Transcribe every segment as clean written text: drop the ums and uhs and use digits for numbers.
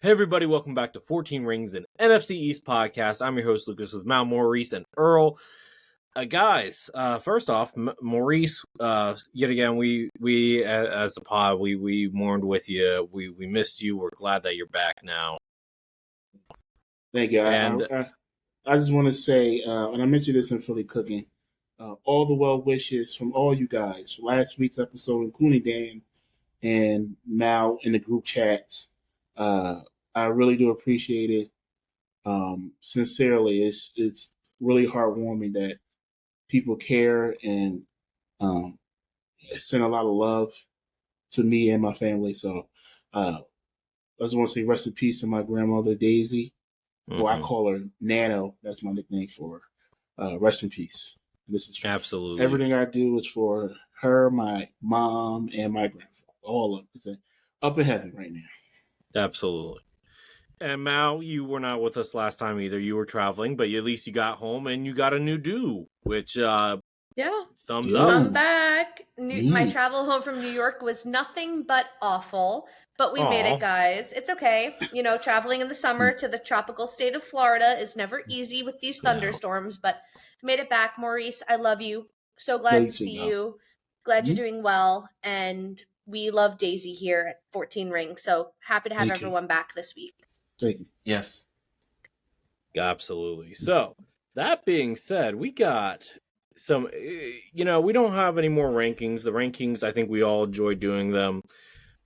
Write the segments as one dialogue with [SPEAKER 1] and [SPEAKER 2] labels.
[SPEAKER 1] Hey everybody, welcome back to 14 Rings, an NFC East podcast. I'm your host, Lucas, with Mal, Maurice, and Earl. Guys, first off, Maurice, yet again, we as a pod, we mourned with you. We missed you. We're glad that you're back now.
[SPEAKER 2] Thank you. I just want to say, and I mentioned this in Philly Cooking, all the well wishes from all you guys for last week's episode, including Dan and Mal in the group chats. I really do appreciate it. Sincerely, it's really heartwarming that people care and send a lot of love to me and my family. So I just want to say rest in peace to my grandmother Daisy. Well, I call her Nano. That's my nickname for her. Rest in peace. This is
[SPEAKER 1] absolutely
[SPEAKER 2] everything I do is for her, my mom, and my grandfather. All of it. It's up in heaven right now.
[SPEAKER 1] Absolutely. And Mal, you were not with us last time either. You were traveling, but at least you got home and you got a new do, which thumbs up.
[SPEAKER 3] I'm back. My travel home from New York was nothing but awful, but we made it, guys. It's okay. You know, traveling in the summer to the tropical state of Florida is never easy with these thunderstorms, but made it back. Maurice, I love you. So glad to see you. Glad you're doing well, and we love Daisy here at 14 Rings. So happy to have everyone back this week.
[SPEAKER 2] Thank you.
[SPEAKER 4] Yes.
[SPEAKER 1] Absolutely. So, that being said, we got some, we don't have any more rankings. The rankings, I think we all enjoy doing them.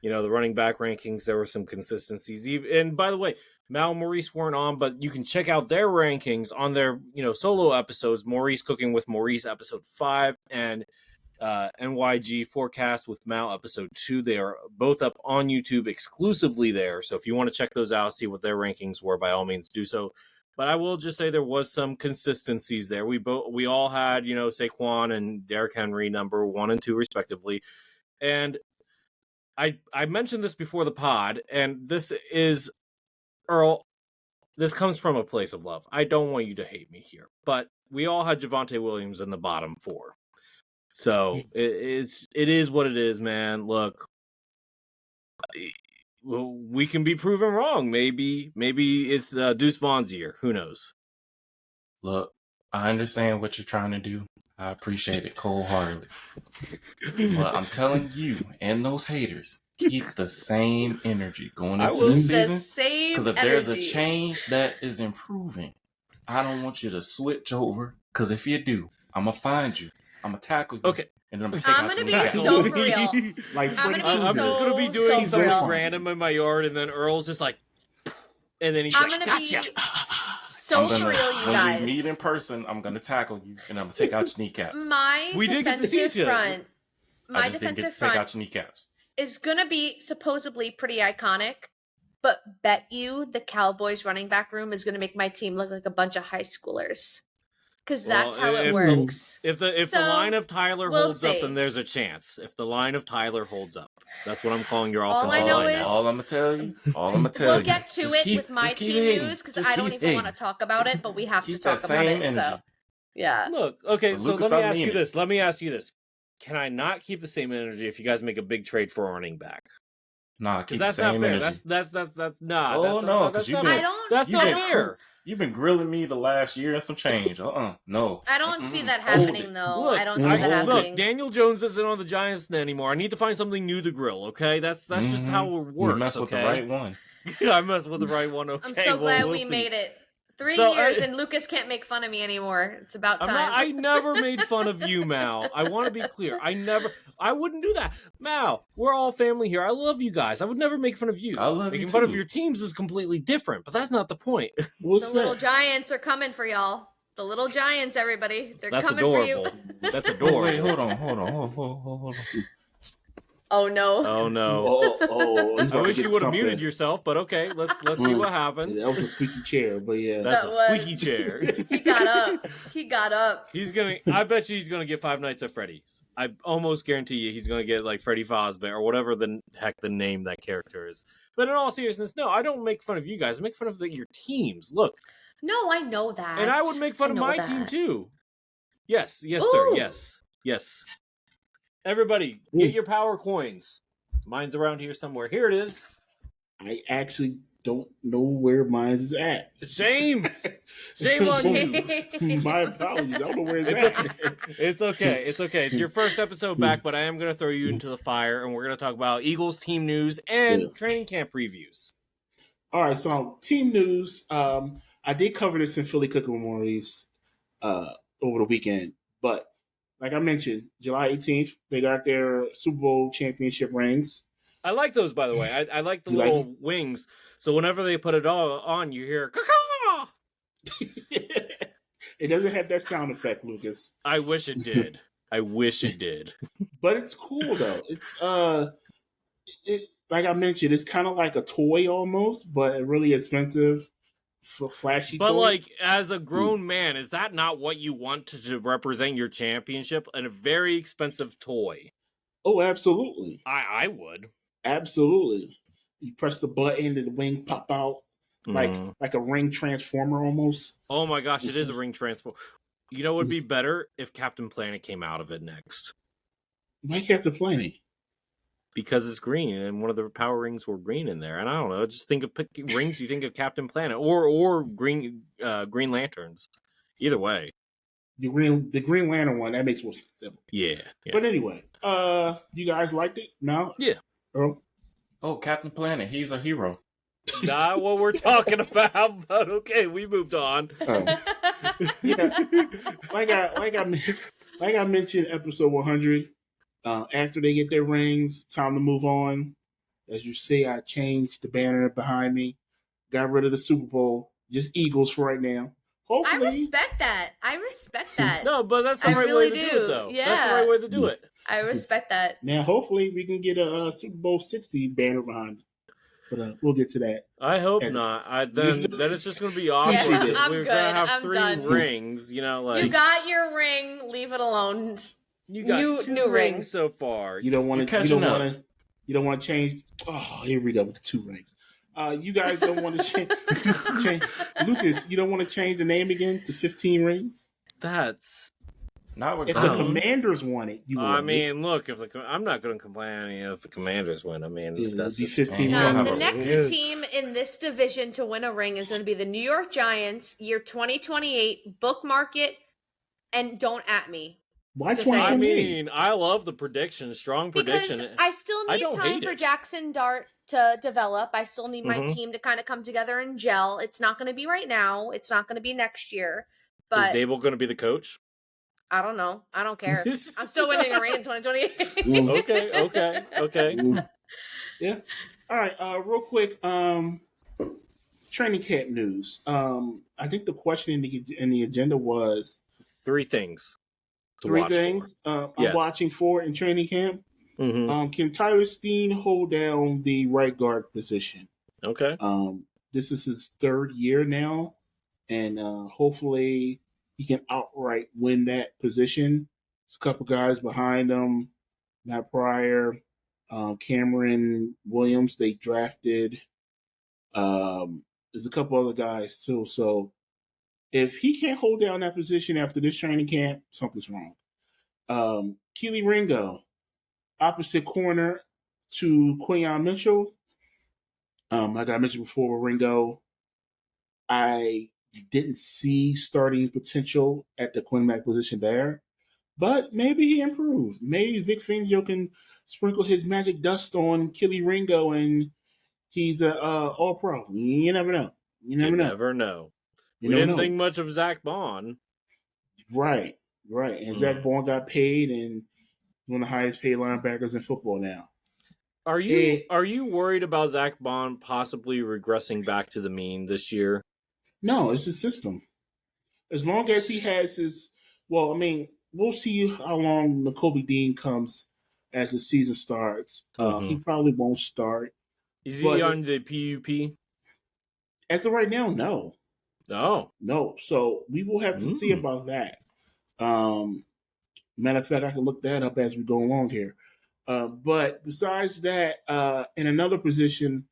[SPEAKER 1] You know, the running back rankings, there were some consistencies. And by the way, Mal and Maurice weren't on, but you can check out their rankings on their, solo episodes. Maurice Cooking with Maurice, episode 5, and NYG Forecast with Mal, episode 2. They are both up on YouTube exclusively there. So if you want to check those out, see what their rankings were, by all means do so. But I will just say there was some consistencies there. We all had, Saquon and Derrick Henry number 1 and 2 respectively. And I mentioned this before the pod, and this is, Earl, this comes from a place of love. I don't want you to hate me here, but we all had Javonte Williams in the bottom 4. So it is what it is, man. Look, we can be proven wrong. Maybe it's Deuce Vaughn's year. Who knows?
[SPEAKER 4] Look, I understand what you're trying to do. I appreciate it wholeheartedly. But I'm telling you and those haters, keep the same energy going into the season. Because if there's a change that is improving, I don't want you to switch over. Because if you do, I'm going to find you. I'm going to tackle you.
[SPEAKER 1] Okay.
[SPEAKER 4] And then I'm going to take out your
[SPEAKER 3] be so for real.
[SPEAKER 1] I'm just going to be doing something random in my yard, and then Earl's just like, and then he's like, gotcha.
[SPEAKER 3] So for real, you guys.
[SPEAKER 4] When we meet in person, I'm going to tackle you, and I'm going to take out your kneecaps.
[SPEAKER 3] My defensive front
[SPEAKER 4] take out your kneecaps.
[SPEAKER 3] Is going to be supposedly pretty iconic, but bet you the Cowboys running back room is going to make my team look like a bunch of high schoolers. Because that's how it works.
[SPEAKER 1] If the line of Tyler holds up, then there's a chance. If the line of Tyler holds up, that's what I'm calling your offensive line now.
[SPEAKER 4] All I'm gonna tell you. We'll
[SPEAKER 3] get to it with my team news because I don't even want to talk about it, but we have to talk about it. So, yeah.
[SPEAKER 1] Look, okay. So let me ask you this. Can I not keep the same energy if you guys make a big trade for a running back?
[SPEAKER 4] Nah, keep the same energy.
[SPEAKER 1] That's nah.
[SPEAKER 4] Oh no, because
[SPEAKER 1] that's not fair.
[SPEAKER 4] You've been grilling me the last year and some change. No.
[SPEAKER 3] I don't see that happening, though. I don't see that happening.
[SPEAKER 1] Look, Daniel Jones isn't on the Giants anymore. I need to find something new to grill, okay? That's just how it works,
[SPEAKER 4] You mess with the right one.
[SPEAKER 1] Yeah, I messed with the right one, okay?
[SPEAKER 3] I'm so glad we made it. 3 years, and Lucas can't make fun of me anymore. It's about time.
[SPEAKER 1] I never made fun of you, Mal. I want to be clear. I wouldn't do that. Mal, we're all family here. I love you guys. I would never make fun of you.
[SPEAKER 4] I love
[SPEAKER 1] Making fun of your teams is completely different, but that's not the point.
[SPEAKER 3] Little Giants are coming for y'all. The little Giants, everybody. That's coming
[SPEAKER 1] adorable.
[SPEAKER 3] For you.
[SPEAKER 1] That's adorable.
[SPEAKER 4] Wait, hold on.
[SPEAKER 3] Oh no!
[SPEAKER 1] Oh no! I wish you would have muted
[SPEAKER 2] something.
[SPEAKER 1] yourself, but okay, let's see what happens.
[SPEAKER 2] Yeah, that was a squeaky chair, but yeah,
[SPEAKER 1] that's a squeaky chair.
[SPEAKER 3] He got up.
[SPEAKER 1] I bet you he's gonna get Five Nights at Freddy's. I almost guarantee you he's gonna get like Freddy Fazbear or whatever the heck the name that character is. But in all seriousness, no, I don't make fun of you guys. I make fun of your teams. Look.
[SPEAKER 3] No, I know that.
[SPEAKER 1] And I would make fun of my team too. Yes, sir. Yes. Everybody, get your power coins. Mine's around here somewhere. Here it is.
[SPEAKER 2] I actually don't know where mine is at.
[SPEAKER 1] Shame on you.
[SPEAKER 2] My apologies. I don't know where it's
[SPEAKER 1] It's
[SPEAKER 2] at.
[SPEAKER 1] okay. It's okay. It's okay. It's your first episode back, but I am going to throw you into the fire, and we're going to talk about Eagles team news and training camp previews.
[SPEAKER 2] All right, so team news. I did cover this in Philly Cooking Memories over the weekend, but like I mentioned, July 18th, they got their Super Bowl championship rings.
[SPEAKER 1] I like those, by the way. I like the
[SPEAKER 2] You
[SPEAKER 1] little
[SPEAKER 2] like
[SPEAKER 1] wings. So whenever they put it all on, you hear caw.
[SPEAKER 2] It doesn't have that sound effect, Lucas.
[SPEAKER 1] I wish it did. I wish it did.
[SPEAKER 2] But it's cool though. It's like I mentioned, it's kind of like a toy almost, but really expensive, flashy.
[SPEAKER 1] But
[SPEAKER 2] toy.
[SPEAKER 1] like, as a grown man, is that not what you want to represent your championship? And a very expensive toy.
[SPEAKER 2] Oh, absolutely.
[SPEAKER 1] I would.
[SPEAKER 2] Absolutely. You press the button and the wing pop out like a ring transformer almost.
[SPEAKER 1] Oh my gosh, it is a ring transform. You know what would be better if Captain Planet came out of it next?
[SPEAKER 2] Why Captain Planet?
[SPEAKER 1] Because it's green, and one of the power rings were green in there. And I don't know, just think of rings. You think of Captain Planet or Green Lanterns. Either way,
[SPEAKER 2] the Green Lantern one that makes more sense.
[SPEAKER 1] Yeah.
[SPEAKER 2] But anyway, you guys liked it? No?
[SPEAKER 1] Yeah.
[SPEAKER 4] Oh, Captain Planet, he's a hero.
[SPEAKER 1] Not what we're talking about, but okay, we moved on.
[SPEAKER 2] Yeah, like I mentioned, episode 100. After they get their rings, time to move on. As you see, I changed the banner behind me, got rid of the Super Bowl, just Eagles for right now. Hopefully,
[SPEAKER 3] I respect that.
[SPEAKER 1] No, but that's the
[SPEAKER 3] I
[SPEAKER 1] right
[SPEAKER 3] really
[SPEAKER 1] way to do it, though.
[SPEAKER 3] Yeah.
[SPEAKER 1] That's the right way to do it.
[SPEAKER 3] I respect that.
[SPEAKER 2] Now, hopefully, we can get a Super Bowl 60 banner behind me. But we'll get to that.
[SPEAKER 1] I hope not. Then it's just going to be awkward.
[SPEAKER 3] Yeah,
[SPEAKER 1] We're going to have three rings. You know, like
[SPEAKER 3] you got your ring. Leave it alone.
[SPEAKER 1] You got new rings so far.
[SPEAKER 2] You don't want to. You don't want to change. Oh, here we go with the 2 rings. You guys don't want to change. Lucas, you don't want to change the name again to 15 rings.
[SPEAKER 1] That's
[SPEAKER 4] not what
[SPEAKER 2] if the Commanders want it. You
[SPEAKER 1] I mean, look, I'm not going to complain if the Commanders win. I mean, that's
[SPEAKER 2] just 15.
[SPEAKER 3] The next team in this division to win a ring is going to be the New York Giants. Year 2028. Bookmark it, and don't at me.
[SPEAKER 2] Why
[SPEAKER 3] 2028?
[SPEAKER 1] I mean, I love the prediction. Strong prediction.
[SPEAKER 3] Because I still need time for Jackson Dart to develop. I still need my team to kind of come together and gel. It's not going to be right now. It's not going to be next year. But
[SPEAKER 1] is Dable going to be the coach?
[SPEAKER 3] I don't know. I don't care. I'm still winning a ring in 2028.
[SPEAKER 1] Okay.
[SPEAKER 2] Yeah. All right. Real quick. Training camp news. I think the question in the agenda was
[SPEAKER 1] 3 things.
[SPEAKER 2] 3 things. I'm watching for in training camp.
[SPEAKER 1] Mm-hmm.
[SPEAKER 2] Can Tyler Steen hold down the right guard position?
[SPEAKER 1] Okay.
[SPEAKER 2] This is his 3rd year now, and hopefully he can outright win that position. There's a couple guys behind him. Matt Pryor, Cameron Williams, they drafted. There's a couple other guys too. So if he can't hold down that position after this training camp, something's wrong. Keely Ringo, opposite corner to Quinyon Mitchell. Like I mentioned before with Ringo, I didn't see starting potential at the cornerback position there, but maybe he improved. Maybe Vic Fangio can sprinkle his magic dust on Keely Ringo and he's a all-pro. You never know. You never know.
[SPEAKER 1] We didn't think much of Zach Bond.
[SPEAKER 2] Right. And Zach Bond got paid and one of the highest paid linebackers in football now.
[SPEAKER 1] Are you worried about Zach Bond possibly regressing back to the mean this year?
[SPEAKER 2] No, it's a system. As long as he has his, well, I mean, we'll see how long Nakobe Dean comes as the season starts. He probably won't start.
[SPEAKER 1] Is he on the PUP?
[SPEAKER 2] As of right now, no. No. So we will have to see about that. Matter of fact, I can look that up as we go along here. But besides that, in another position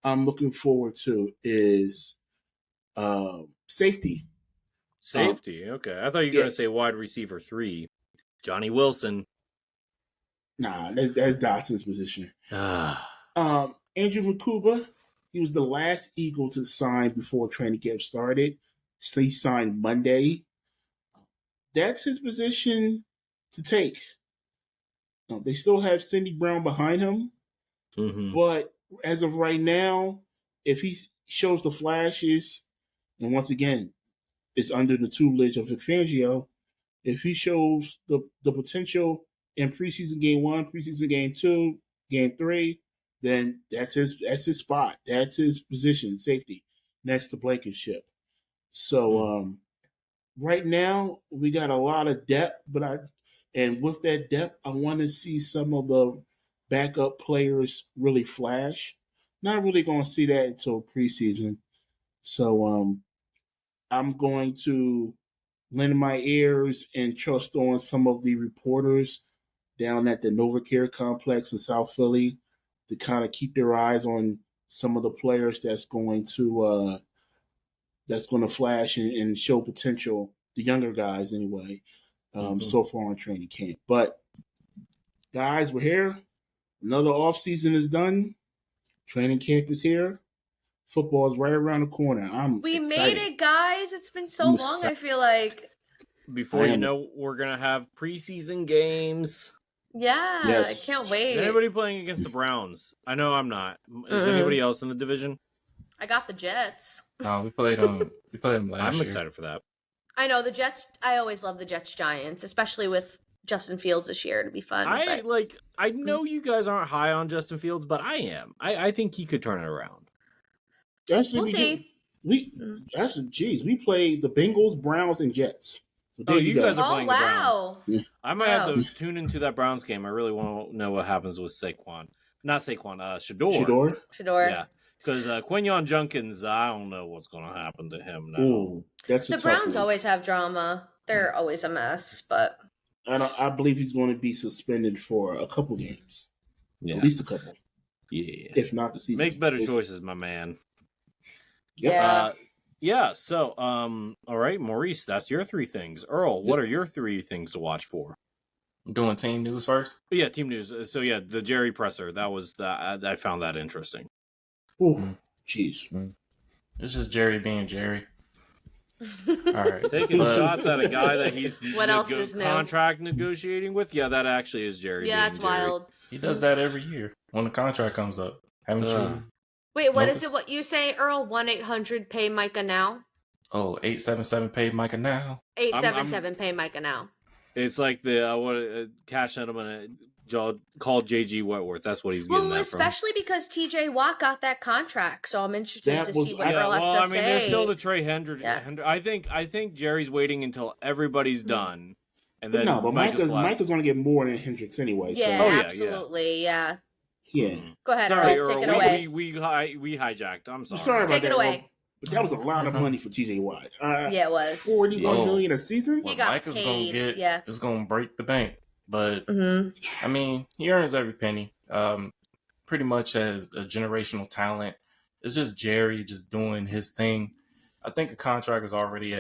[SPEAKER 2] I'm looking forward to is safety.
[SPEAKER 1] Okay. I thought you were going to say wide receiver 3. Johnny Wilson.
[SPEAKER 2] Nah, that's Dotson's position. Andrew Makuba, He was the last Eagle to sign before training camp started. So he signed Monday. That's his position to take. They still have Cindy Brown behind him, but as of right now, if he shows the flashes, and once again, it's under the tutelage of Vic Fangio, if he shows the potential in preseason game 1, preseason game 2, game 3, then that's his spot. That's his position, safety, next to Blankenship. So right now we got a lot of depth, and with that depth, I want to see some of the backup players really flash. Not really going to see that until preseason. So I'm going to lend my ears and trust on some of the reporters down at the NovaCare complex in South Philly to kind of keep their eyes on some of the players that's going to flash and show potential. The younger guys, anyway, so far in training camp. But guys, we're here. Another off season is done. Training camp is here. Football is right around the corner.
[SPEAKER 3] We
[SPEAKER 2] excited.
[SPEAKER 3] made it, guys. It's been so long, I feel like.
[SPEAKER 1] Before you know, we're going to have preseason games.
[SPEAKER 3] Yeah,
[SPEAKER 2] Yes.
[SPEAKER 3] I can't wait.
[SPEAKER 1] Is anybody playing against the Browns? I know I'm not. Is anybody else in the division?
[SPEAKER 3] I got the Jets.
[SPEAKER 4] No, we played them last year.
[SPEAKER 1] I'm excited for that.
[SPEAKER 3] I know the Jets. I always love the Jets Giants, especially with Justin Fields this year. It'd be fun.
[SPEAKER 1] I know you guys aren't high on Justin Fields, but I am. I think he could turn it around.
[SPEAKER 3] We'll see.
[SPEAKER 2] We played the Bengals, Browns, and Jets. So
[SPEAKER 1] you guys are playing the Browns.
[SPEAKER 2] Yeah.
[SPEAKER 1] I might have to tune into that Browns game. I really want to know what happens with Saquon. Not Saquon, Shador.
[SPEAKER 3] Shador.
[SPEAKER 1] Yeah. Because Quinyon Junkins, I don't know what's going to happen to him now.
[SPEAKER 2] Ooh, that's
[SPEAKER 3] the Browns always have drama. They're always a mess, but
[SPEAKER 2] I believe he's going to be suspended for a couple games.
[SPEAKER 1] Yeah.
[SPEAKER 2] At least a couple.
[SPEAKER 1] Yeah.
[SPEAKER 2] If not the season.
[SPEAKER 1] Make better choices, my man.
[SPEAKER 2] Yep.
[SPEAKER 1] Yeah. So, all right, Maurice, that's your 3 things. Earl, what are your 3 things to watch for?
[SPEAKER 4] I'm doing team news first.
[SPEAKER 1] Yeah, team news. So yeah, the Jerry presser. That was that. I found that interesting.
[SPEAKER 2] Oof, jeez.
[SPEAKER 4] It's just Jerry being Jerry. All right,
[SPEAKER 1] taking shots at a guy that he's
[SPEAKER 3] what else is
[SPEAKER 1] contract negotiating with. Yeah, that actually is Jerry.
[SPEAKER 3] Yeah, it's wild.
[SPEAKER 4] He does that every year when the contract comes up. Haven't you?
[SPEAKER 3] Wait, what is it? What you say, Earl? 1-800 pay Micah now.
[SPEAKER 4] Oh, 877 pay Micah now.
[SPEAKER 3] 877 pay Micah now.
[SPEAKER 1] It's like the cash settlement. Called JG Wentworth. That's what he's getting.
[SPEAKER 3] Well, especially because TJ Watt got that contract, so I'm interested to see what Earl has to say.
[SPEAKER 1] There's still the Trey Hendrick. Yeah. I think Jerry's waiting until everybody's done, and then
[SPEAKER 2] but Micah's going to get more than Hendricks anyway.
[SPEAKER 3] Yeah,
[SPEAKER 2] so.
[SPEAKER 3] Absolutely, yeah. Go ahead,
[SPEAKER 1] sorry,
[SPEAKER 3] Earl. Take it away.
[SPEAKER 1] We hijacked. I'm sorry.
[SPEAKER 2] Sorry about
[SPEAKER 3] Take
[SPEAKER 2] that,
[SPEAKER 3] it away.
[SPEAKER 2] But that was a lot of money for TJ Watt.
[SPEAKER 3] Yeah, it was
[SPEAKER 2] $41 million a season.
[SPEAKER 3] He got
[SPEAKER 4] Micah's
[SPEAKER 3] paid.
[SPEAKER 4] It's going to break the bank. But,
[SPEAKER 3] I
[SPEAKER 4] mean, he earns every penny. Pretty much as a generational talent. It's just Jerry just doing his thing. I think a contract is already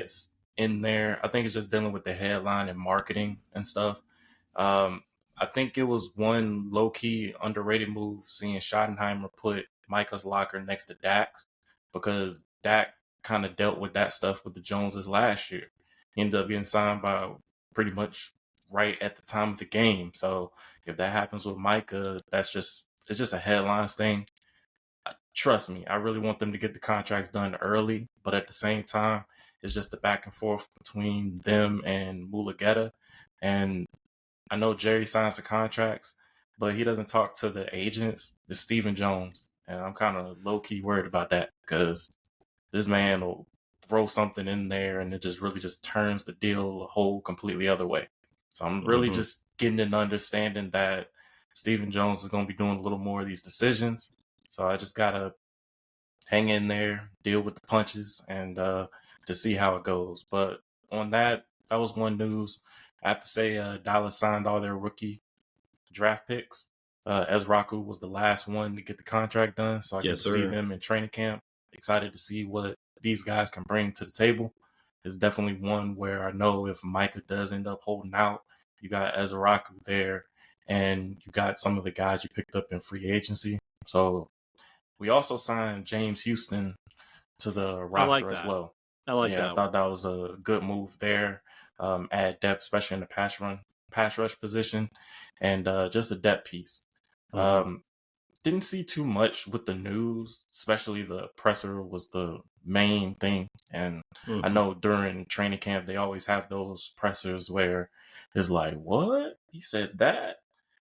[SPEAKER 4] in there. I think it's just dealing with the headline and marketing and stuff. I think it was one low-key underrated move seeing Schottenheimer put Micah's locker next to Dak's because Dak kind of dealt with that stuff with the Joneses last year. He ended up getting signed by pretty much right at the time of the game. So if that happens with Micah, it's just a headlines thing. Trust me, I really want them to get the contracts done early, but at the same time, it's just the back and forth between them and Mulugeta. And I know Jerry signs the contracts, but he doesn't talk to the agents. It's Stephen Jones. And I'm kind of low-key worried about that because this man will throw something in there and it just really just turns the deal a whole completely other way. So I'm really just getting an understanding that Stephen Jones is going to be doing a little more of these decisions. So I just got to hang in there, deal with the punches, and to see how it goes. But on that was one news. I have to say Dallas signed all their rookie draft picks. Ezraku was the last one to get the contract done, so I get to see them in training camp. Excited to see what these guys can bring to the table. It's definitely one where I know if Micah does end up holding out, you got Ezraku there, and you got some of the guys you picked up in free agency. So We also signed James Houston to the
[SPEAKER 1] I like
[SPEAKER 4] roster as
[SPEAKER 1] that.
[SPEAKER 4] well.
[SPEAKER 1] I like
[SPEAKER 4] Yeah, I
[SPEAKER 1] that.
[SPEAKER 4] thought that was a good move there. Add depth, especially in the pass rush position, and just a depth piece.
[SPEAKER 1] Mhm.
[SPEAKER 4] Didn't see too much with the news, especially the presser was the main thing. And I
[SPEAKER 1] Mhm.
[SPEAKER 4] know during training camp they always have those pressers where it's like, what? He said that?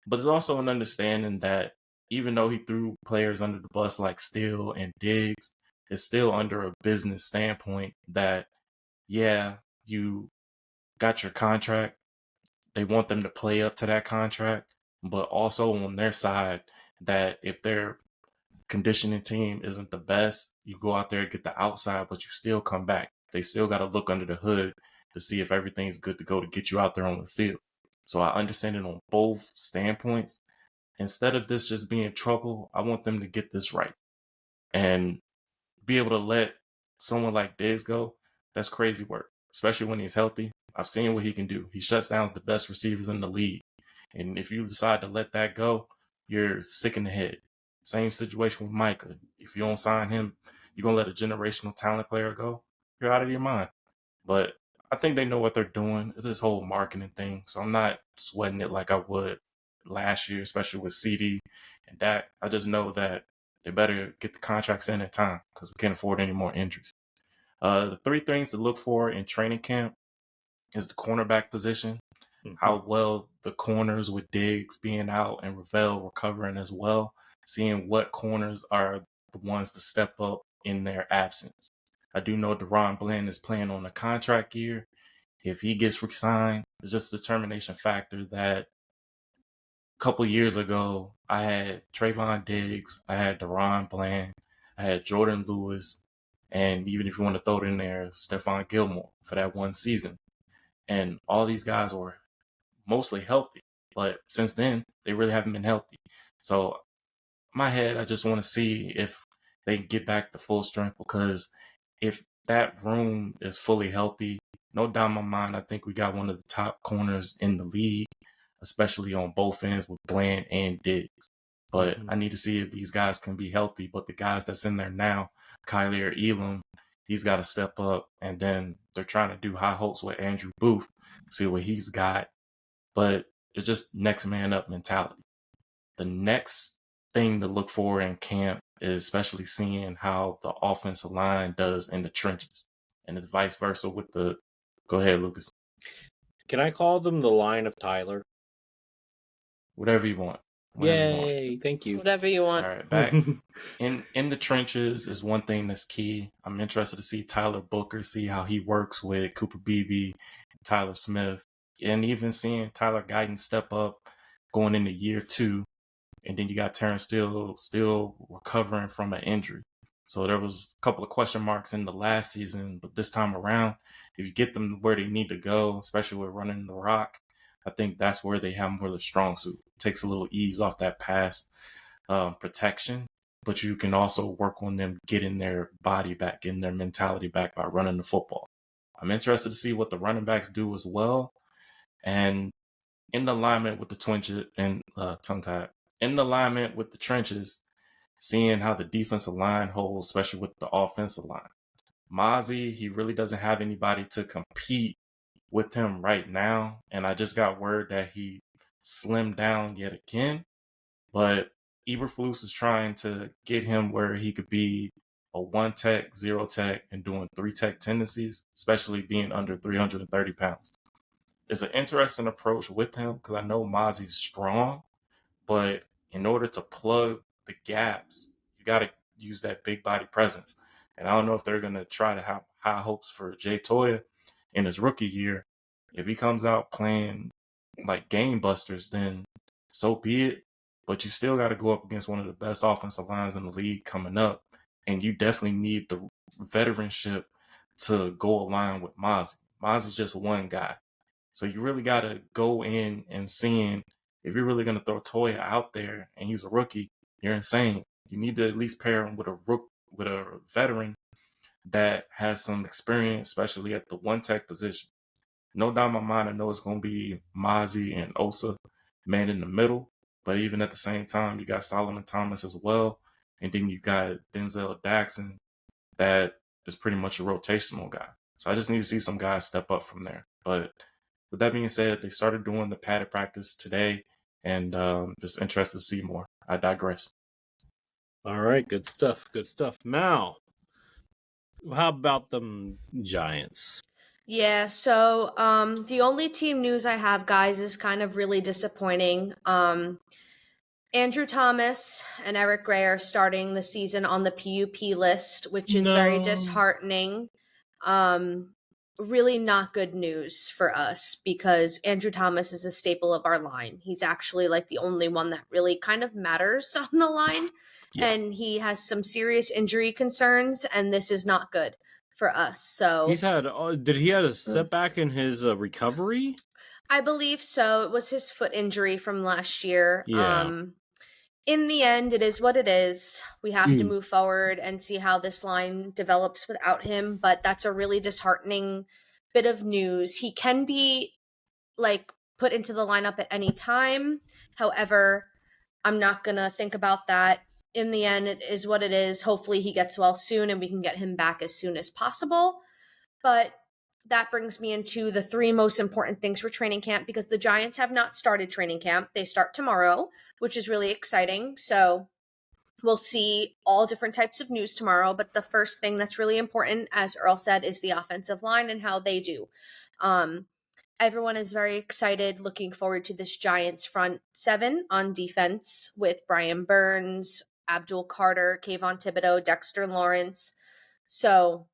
[SPEAKER 4] But there's also an understanding that even though he threw players under the bus like Steele and Diggs, it's still under a business standpoint that, yeah, you got your contract. They want them to play up to that contract, but also on their side, that if their conditioning team isn't the best, you go out there and get the outside, but you still come back. They still got to look under the hood to see if everything's good to go to get you out there on the field. So I understand it on both standpoints. Instead of this just being trouble, I want them to get this right and be able to let someone like Diggs go. That's crazy work, especially when he's healthy. I've seen what he can do. He shuts down the best receivers in the league. And if you decide to let that go, you're sick in the head. Same situation with Micah. If you don't sign him, you're going to let a generational talent player go. You're out of your mind. But I think they know what they're doing. It's this whole marketing thing. So I'm not sweating it like I would last year, especially with CD and Dak. I just know that they better get the contracts in time because we can't afford any more injuries. The three things to look for in training camp is the cornerback position, how well the corners with Diggs being out and Ravel recovering as well, seeing what corners are the ones to step up in their absence. I do know Deron Bland is playing on a contract year. If he gets re-signed, it's just a determination factor that a couple years ago, I had Trayvon Diggs, I had Deron Bland, I had Jordan Lewis, and even if you want to throw it in there, Stephon Gilmore for that one season. And all these guys were mostly healthy, but since then, they really haven't been healthy. So my head, I just want to see if they can get back to full strength, because if that room is fully healthy, no doubt in my mind, I think we got one of the top corners in the league, especially on both ends with Bland and Diggs. But I need to see if these guys can be healthy. But the guys that's in there now, Kylie or Elam, he's got to step up. And then they're trying to do high hopes with Andrew Booth, see what he's got. But it's just next man up mentality. The next thing to look for in camp is especially seeing how the offensive line does in the trenches. And it's vice versa with the. Go ahead, Lucas.
[SPEAKER 1] Can I call them the line of Tyler?
[SPEAKER 4] Whatever you want.
[SPEAKER 1] Yay! Thank you.
[SPEAKER 3] Whatever you want.
[SPEAKER 4] All right, back in the trenches is one thing that's key. I'm interested to see Tyler Booker, see how he works with Cooper Beebe, Tyler Smith, and even seeing Tyler Guyton step up going into year 2. And then you got Terrence still recovering from an injury. So there was a couple of question marks in the last season, but this time around, if you get them where they need to go, especially with running the rock, I think that's where they have more of the strong suit. It takes a little ease off that pass protection, but you can also work on them getting their body back, getting their mentality back by running the football. I'm interested to see what the running backs do as well. And in the alignment with the twinges and tongue-tied, in the alignment with the trenches, seeing how the defensive line holds, especially with the offensive line. Mozzie, he really doesn't have anybody to compete with him right now. And I just got word that he slimmed down yet again. But Eberflus is trying to get him where he could be a 1 tech, 0 tech, and doing 3 tech tendencies, especially being under 330 pounds. It's an interesting approach with him because I know Mozzie's strong, but in order to plug the gaps, you got to use that big body presence. And I don't know if they're going to try to have high hopes for Jay Toya in his rookie year. If he comes out playing like game busters, then so be it. But you still got to go up against one of the best offensive lines in the league coming up. And you definitely need the veteranship to go align with Mozzie. Mozzie's just one guy. So you really got to go in and seeing if you're really going to throw Toya out there and he's a rookie, you're insane. You need to at least pair him with a veteran that has some experience, especially at the 1 tech position. No doubt in my mind, I know it's going to be Mozzie and Osa, man in the middle. But even at the same time, you got Solomon Thomas as well. and then you got Denzel Jackson that is pretty much a rotational guy. So I just need to see some guys step up from there. But with that being said, they started doing the padded practice today, and just interested to see more. I digress.
[SPEAKER 1] All right, good stuff. Good stuff. Mal, how about the Giants?
[SPEAKER 3] Yeah, so the only team news I have, guys, is kind of really disappointing. Andrew Thomas and Eric Gray are starting the season on the PUP list, which is very disheartening. Really not good news for us because Andrew Thomas is a staple of our line. He's actually like the only one that really kind of matters on the line.
[SPEAKER 1] Yeah.
[SPEAKER 3] And he has some serious injury concerns, and this is not good for us. So
[SPEAKER 1] He's had. Did he have a setback in his recovery?
[SPEAKER 3] I believe so. It was his foot injury from last year.
[SPEAKER 1] Yeah.
[SPEAKER 3] In the end, it is what it is. We have to move forward and see how this line develops without him. But that's a really disheartening bit of news. He can be like put into the lineup at any time. However, I'm not going to think about that. In the end, it is what it is. Hopefully he gets well soon and we can get him back as soon as possible. But that brings me into the three most important things for training camp because the Giants have not started training camp. They start tomorrow, which is really exciting. So we'll see all different types of news tomorrow. But the first thing that's really important, as Earl said, is the offensive line and how they do. Everyone is very excited, looking forward to this Giants front seven on defense with Brian Burns, Abdul Carter, Kayvon Thibodeau, Dexter Lawrence. So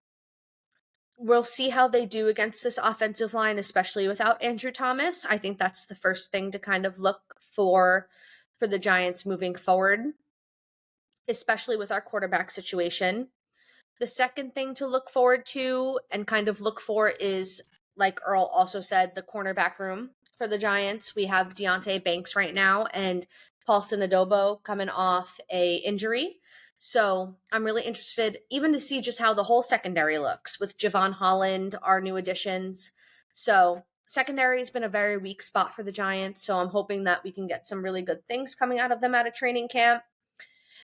[SPEAKER 3] we'll see how they do against this offensive line, especially without Andrew Thomas. I think that's the first thing to kind of look for the Giants moving forward, especially with our quarterback situation. The second thing to look forward to and kind of look for is, like Earl also said, the cornerback room for the Giants. We have Deontay Banks right now and Paulson Adobo coming off a injury. So I'm really interested even to see just how the whole secondary looks with Javon Holland, our new additions. So secondary has been a very weak spot for the Giants. So I'm hoping that we can get some really good things coming out of them out of training camp.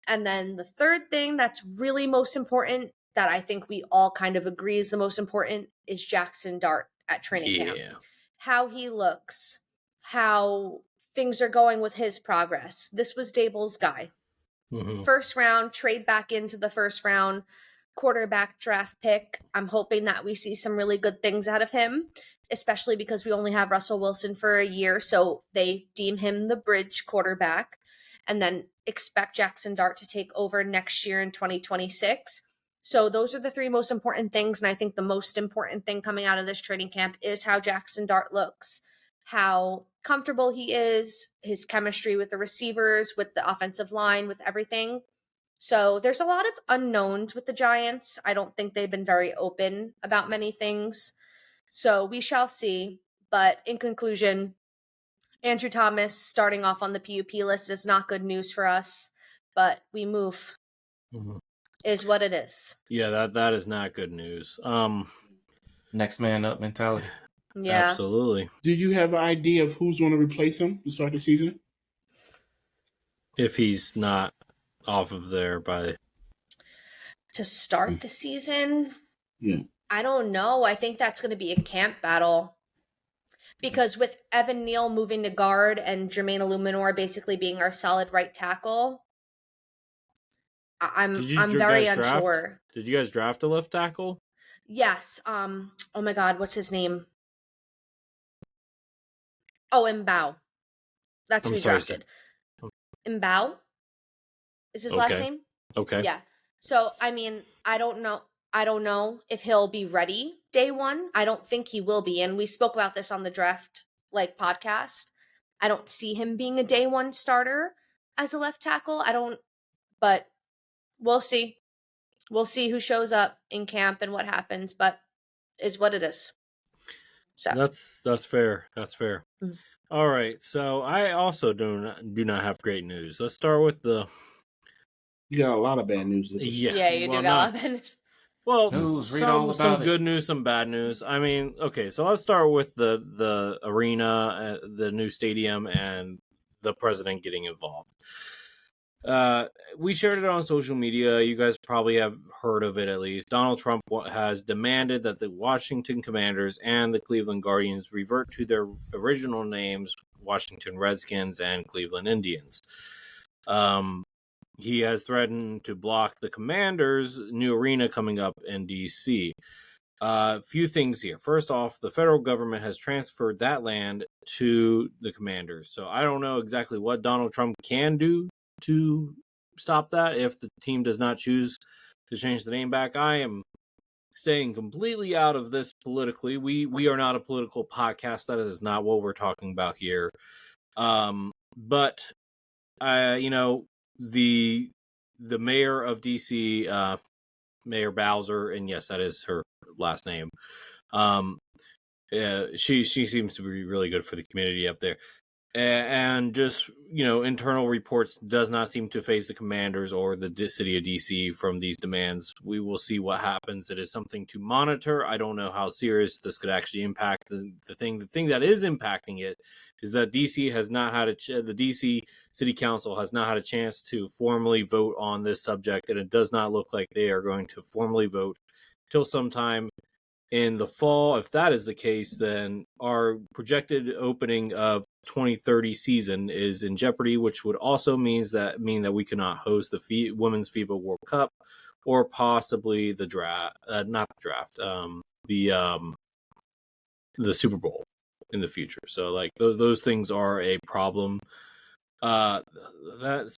[SPEAKER 3] And then the third thing that's really most important that I think we all kind of agree is the most important is Jackson Dart at training camp. How he looks, how things are going with his progress. This was Dable's guy. First round, trade back into the first round, quarterback draft pick. I'm hoping that we see some really good things out of him, especially because we only have Russell Wilson for a year, so they deem him the bridge quarterback, and then expect Jackson Dart to take over next year in 2026. So those are the three most important things, and I think the most important thing coming out of this training camp is how Jackson Dart looks, how comfortable he is, his chemistry with the receivers, with the offensive line, with everything. So there's a lot of unknowns with the Giants. I don't think they've been very open about many things. So we shall see. But in conclusion, Andrew Thomas starting off on the PUP list is not good news for us, but we move. Is what it is.
[SPEAKER 1] Yeah, that is not good news.
[SPEAKER 4] Next man up mentality.
[SPEAKER 3] Yeah.
[SPEAKER 1] Absolutely.
[SPEAKER 2] Do you have an idea of who's going to replace him to start the season?
[SPEAKER 1] If he's not off of there by
[SPEAKER 3] to start the season,
[SPEAKER 2] yeah,
[SPEAKER 3] I don't know. I think that's going to be a camp battle because with Evan Neal moving to guard and Jermaine Illuminor basically being our solid right tackle, I'm very unsure.
[SPEAKER 1] Did you guys draft a left tackle?
[SPEAKER 3] Yes. Oh my God, what's his name? Oh, Mbao. That's who we drafted. Mbao is his last name?
[SPEAKER 1] Okay.
[SPEAKER 3] Yeah. So, I mean, I don't know if he'll be ready day one. I don't think he will be. And we spoke about this on the draft podcast. I don't see him being a day one starter as a left tackle. But we'll see. We'll see who shows up in camp and what happens, but is what it is. So
[SPEAKER 1] that's fair. That's fair.
[SPEAKER 3] Mm.
[SPEAKER 1] All right. So I also do not have great news. Let's start with the.
[SPEAKER 2] You got a lot of bad news.
[SPEAKER 3] Yeah, you do got a lot of bad news.
[SPEAKER 1] Well,
[SPEAKER 4] some
[SPEAKER 1] good news, some bad news. I mean, okay, so let's start with the arena, the new stadium, and the president getting involved. We shared it on social media. You guys probably have heard of it at least. Donald Trump has demanded that the Washington Commanders and the Cleveland Guardians revert to their original names, Washington Redskins and Cleveland Indians. He has threatened to block the Commanders' new arena coming up in D.C. Few things here. First off, the federal government has transferred that land to the Commanders. So I don't know exactly what Donald Trump can do to stop that if the team does not choose to change the name back. I am staying completely out of this politically. We are not a political podcast. That is not what we're talking about here. But the mayor of DC, Mayor Bowser, and yes, that is her last name. She seems to be really good for the community up there. And just, internal reports does not seem to phase the Commanders or the city of DC from these demands. We will see what happens. It is something to monitor. I don't know how serious this could actually impact the thing. The thing that is impacting it is that DC has not had the DC City Council has not had a chance to formally vote on this subject, and it does not look like they are going to formally vote till sometime in the fall. If that is the case, then our projected opening of 2030 season is in jeopardy, which would also mean that we cannot host the Women's FIBA World Cup or possibly the draft, not the draft, the Super Bowl in the future. So like those things are a problem. That's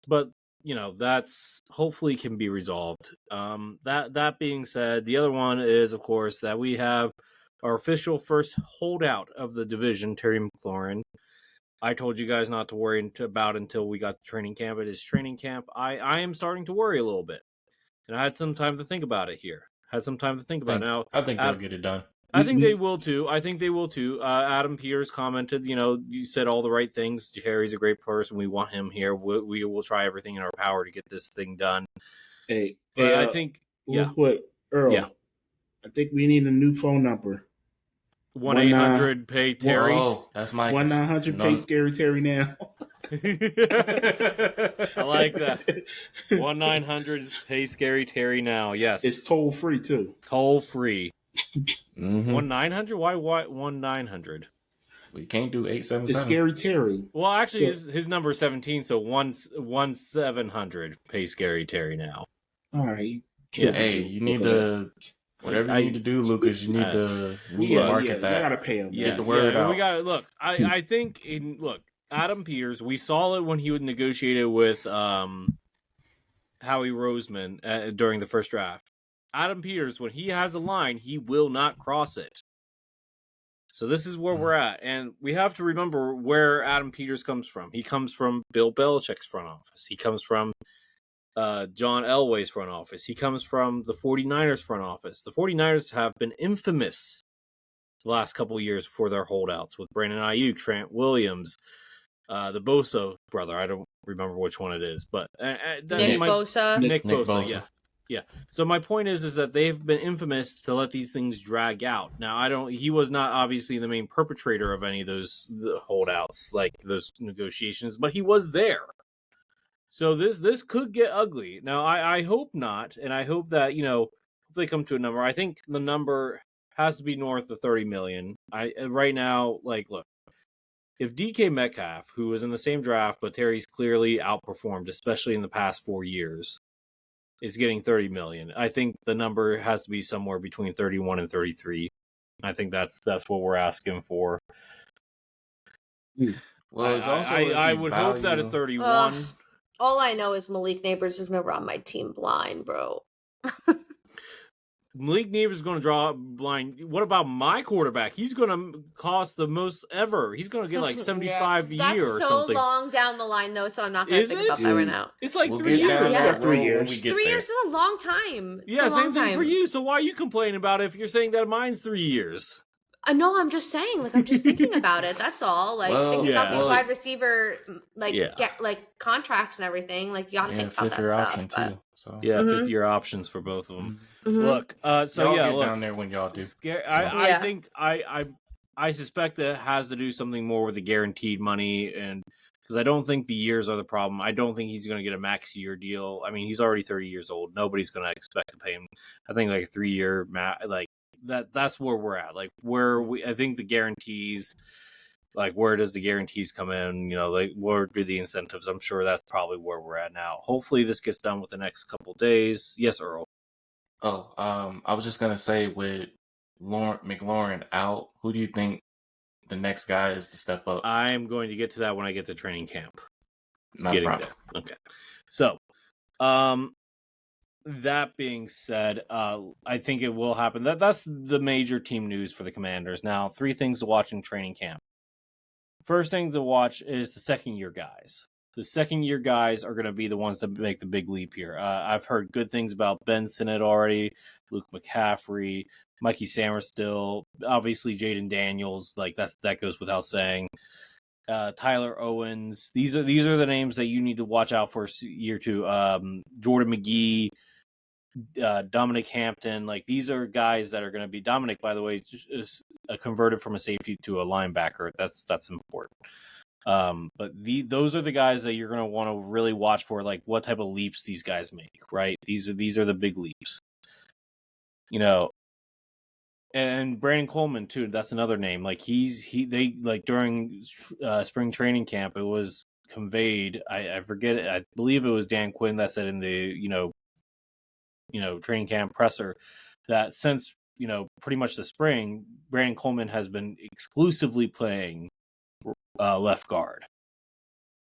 [SPEAKER 1] hopefully can be resolved. That being said, the other one is, of course, that we have our official first holdout of the division, Terry McLaurin. I told you guys not to worry about until we got to training camp. It is training camp. I am starting to worry a little bit, and I had some time to think about it here. It now.
[SPEAKER 4] I think they'll get it done.
[SPEAKER 1] I think they will too. Adam Peters commented, you said all the right things. Harry's a great person. We want him here. We will try everything in our power to get this thing done. I think,
[SPEAKER 2] Earl.
[SPEAKER 1] Yeah.
[SPEAKER 2] I think we need a new phone number.
[SPEAKER 1] 1-800 pay Terry.
[SPEAKER 4] Oh, that's my
[SPEAKER 2] 1-900 pay Scary Terry now.
[SPEAKER 1] I like that. 1-900 pay Scary Terry now. Yes,
[SPEAKER 2] it's toll free too.
[SPEAKER 1] Toll free.
[SPEAKER 4] Mm-hmm.
[SPEAKER 1] 1-900? Why 1-900?
[SPEAKER 4] We can't do 877.
[SPEAKER 2] It's Scary Terry.
[SPEAKER 1] Well, actually, his number is 17, so 1-700 pay Scary Terry now.
[SPEAKER 2] All right.
[SPEAKER 4] Hey, you need to whatever you need to do, Lucas. You need to market that.
[SPEAKER 2] You gotta pay him.
[SPEAKER 4] Get the word out.
[SPEAKER 1] We got to look. I think Adam Peters. We saw it when he would negotiate with Howie Roseman during the first draft. Adam Peters, when he has a line, he will not cross it. So this is where we're at. And we have to remember where Adam Peters comes from. He comes from Bill Belichick's front office. He comes from John Elway's front office. He comes from the 49ers front office. The 49ers have been infamous the last couple of years for their holdouts with Brandon Ayuk, Trent Williams, the Bosa brother. I don't remember which one it is, but
[SPEAKER 3] Nick Bosa.
[SPEAKER 1] Nick Bosa. Yeah. So my point is that they've been infamous to let these things drag out. Now, he was not obviously the main perpetrator of any of those holdouts, like those negotiations, but he was there. So this could get ugly. Now, I hope not, and I hope that, they come to a number. I think the number has to be north of 30 million. Right now, look, if DK Metcalf, who was in the same draft, but Terry's clearly outperformed, especially in the past 4 years, is getting 30 million. I think the number has to be somewhere between 31 and 33. I think that's what we're asking for.
[SPEAKER 4] Well, it's also
[SPEAKER 1] I would hope that it's 31.
[SPEAKER 3] All I know is Malik Neighbors is going to run my team blind, bro.
[SPEAKER 1] Malik Neighbors is going to draw blind. What about my quarterback? He's going to cost the most ever. He's going to get like 75 a year or something.
[SPEAKER 3] That's so long down the line, though, so I'm not going to think about that right now.
[SPEAKER 1] It's like 3 years.
[SPEAKER 3] Yeah.
[SPEAKER 2] 3 years.
[SPEAKER 3] 3 years is a long time.
[SPEAKER 1] Yeah, same thing for you. So why are you complaining about it if you're saying that mine's 3 years?
[SPEAKER 3] No, I'm just saying, I'm just thinking about it. That's all. Thinking about these wide receiver, get contracts and everything. You gotta think about that
[SPEAKER 4] fifth-year
[SPEAKER 3] stuff.
[SPEAKER 4] option too. So
[SPEAKER 1] fifth-year options for both of them.
[SPEAKER 3] Mm-hmm.
[SPEAKER 1] Look,
[SPEAKER 4] y'all get down there when y'all do.
[SPEAKER 1] I think I suspect that it has to do something more with the guaranteed money and because I don't think the years are the problem. I don't think he's going to get a max year deal. I mean, he's already 30 years old. Nobody's going to expect to pay him. I think like a 3-year like that's where we're at. Like I think the guarantees, like where does the guarantees come in? You know, like where do the incentives? I'm sure that's probably where we're at now. Hopefully this gets done with the next couple days. Yes, Earl.
[SPEAKER 4] Oh, I was just gonna say with McLaurin out, who do you think the next guy is to step up?
[SPEAKER 1] I'm going to get to that when I get to training camp.
[SPEAKER 4] Not a problem.
[SPEAKER 1] There. Okay. So, that being said, I think it will happen. That's the major team news for the Commanders. Now, 3 things to watch in training camp. First thing to watch is the second-year guys. The second-year guys are going to be the ones that make the big leap here. I've heard good things about Ben Sinnott already, Luke McCaffrey, Mikey Samerstill, obviously Jaden Daniels. Like that goes without saying. Tyler Owens. These are the names that you need to watch out for year 2. Jordan McGee, Dominic Hampton. Like these are guys that are going to be. Dominic, by the way, is converted from a safety to a linebacker. That's important. But those are the guys that you're going to want to really watch for, like what type of leaps these guys make, right? These are the big leaps, you know. And Brandon Coleman too. That's another name. Like they during spring training camp, it was conveyed. I forget it. I believe it was Dan Quinn that said in the training camp presser that since pretty much the spring, Brandon Coleman has been exclusively playing left guard.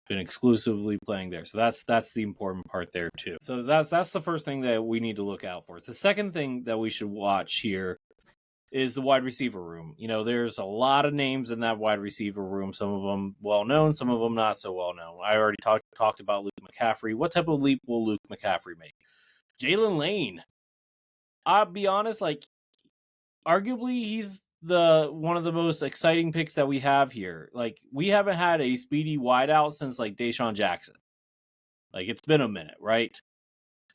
[SPEAKER 1] Been exclusively playing there. So that's the important part there too. So that's the first thing that we need to look out for. The second thing that we should watch here is the wide receiver room. There's a lot of names in that wide receiver room. Some of them well known, some of them not so well known. I already talked about Luke McCaffrey. What type of leap will Luke McCaffrey make? Jalen Lane. I'll be honest, like arguably he's one of the most exciting picks that we have here. Like we haven't had a speedy wideout since like Deshaun Jackson. Like it's been a minute, right?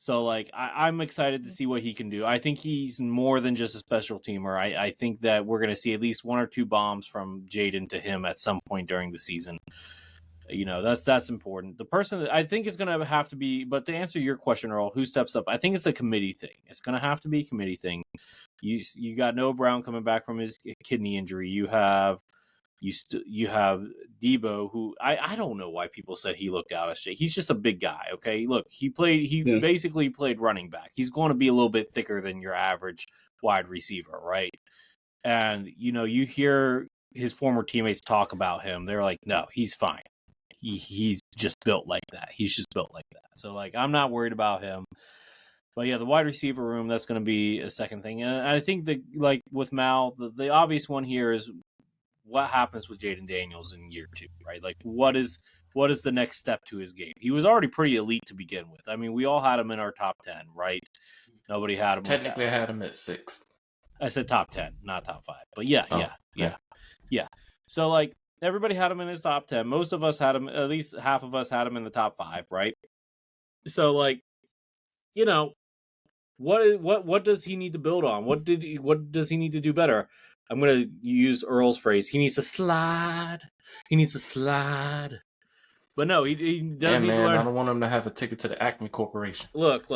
[SPEAKER 1] So like I'm excited to see what he can do. I think he's more than just a special teamer. I think that we're going to see at least 1 or 2 bombs from Jaden to him at some point during the season. That's important. The person that I think is going to have to be, but to answer your question, Earl, who steps up? I think it's a committee thing. It's going to have to be a committee thing. You got Noah Brown coming back from his kidney injury. You have Debo, who I don't know why people said he looked out of shape. He's just a big guy. Okay, look, he basically played running back. He's going to be a little bit thicker than your average wide receiver, right? And you hear his former teammates talk about him. They're like, no, he's fine. He's just built like that. He's just built like that. So like I'm not worried about him. But yeah, the wide receiver room, that's going to be a second thing. And I think that like with Mal, the obvious one here is what happens with Jaden Daniels in year 2, right? Like what is the next step to his game? He was already pretty elite to begin with. I mean, we all had him in our top 10, right? Nobody had him.
[SPEAKER 4] Technically, I had him at 6.
[SPEAKER 1] I said top 10, not top 5. But yeah. So like everybody had him in his top 10. Most of us had him, at least half of us had him in the top 5, right? So like, what does he need to build on? What does he need to do better? I'm going to use Earl's phrase. He needs to slide. He needs to slide. But no, he doesn't need to learn.
[SPEAKER 4] I don't want him to have a ticket to the Acme Corporation.
[SPEAKER 1] Look.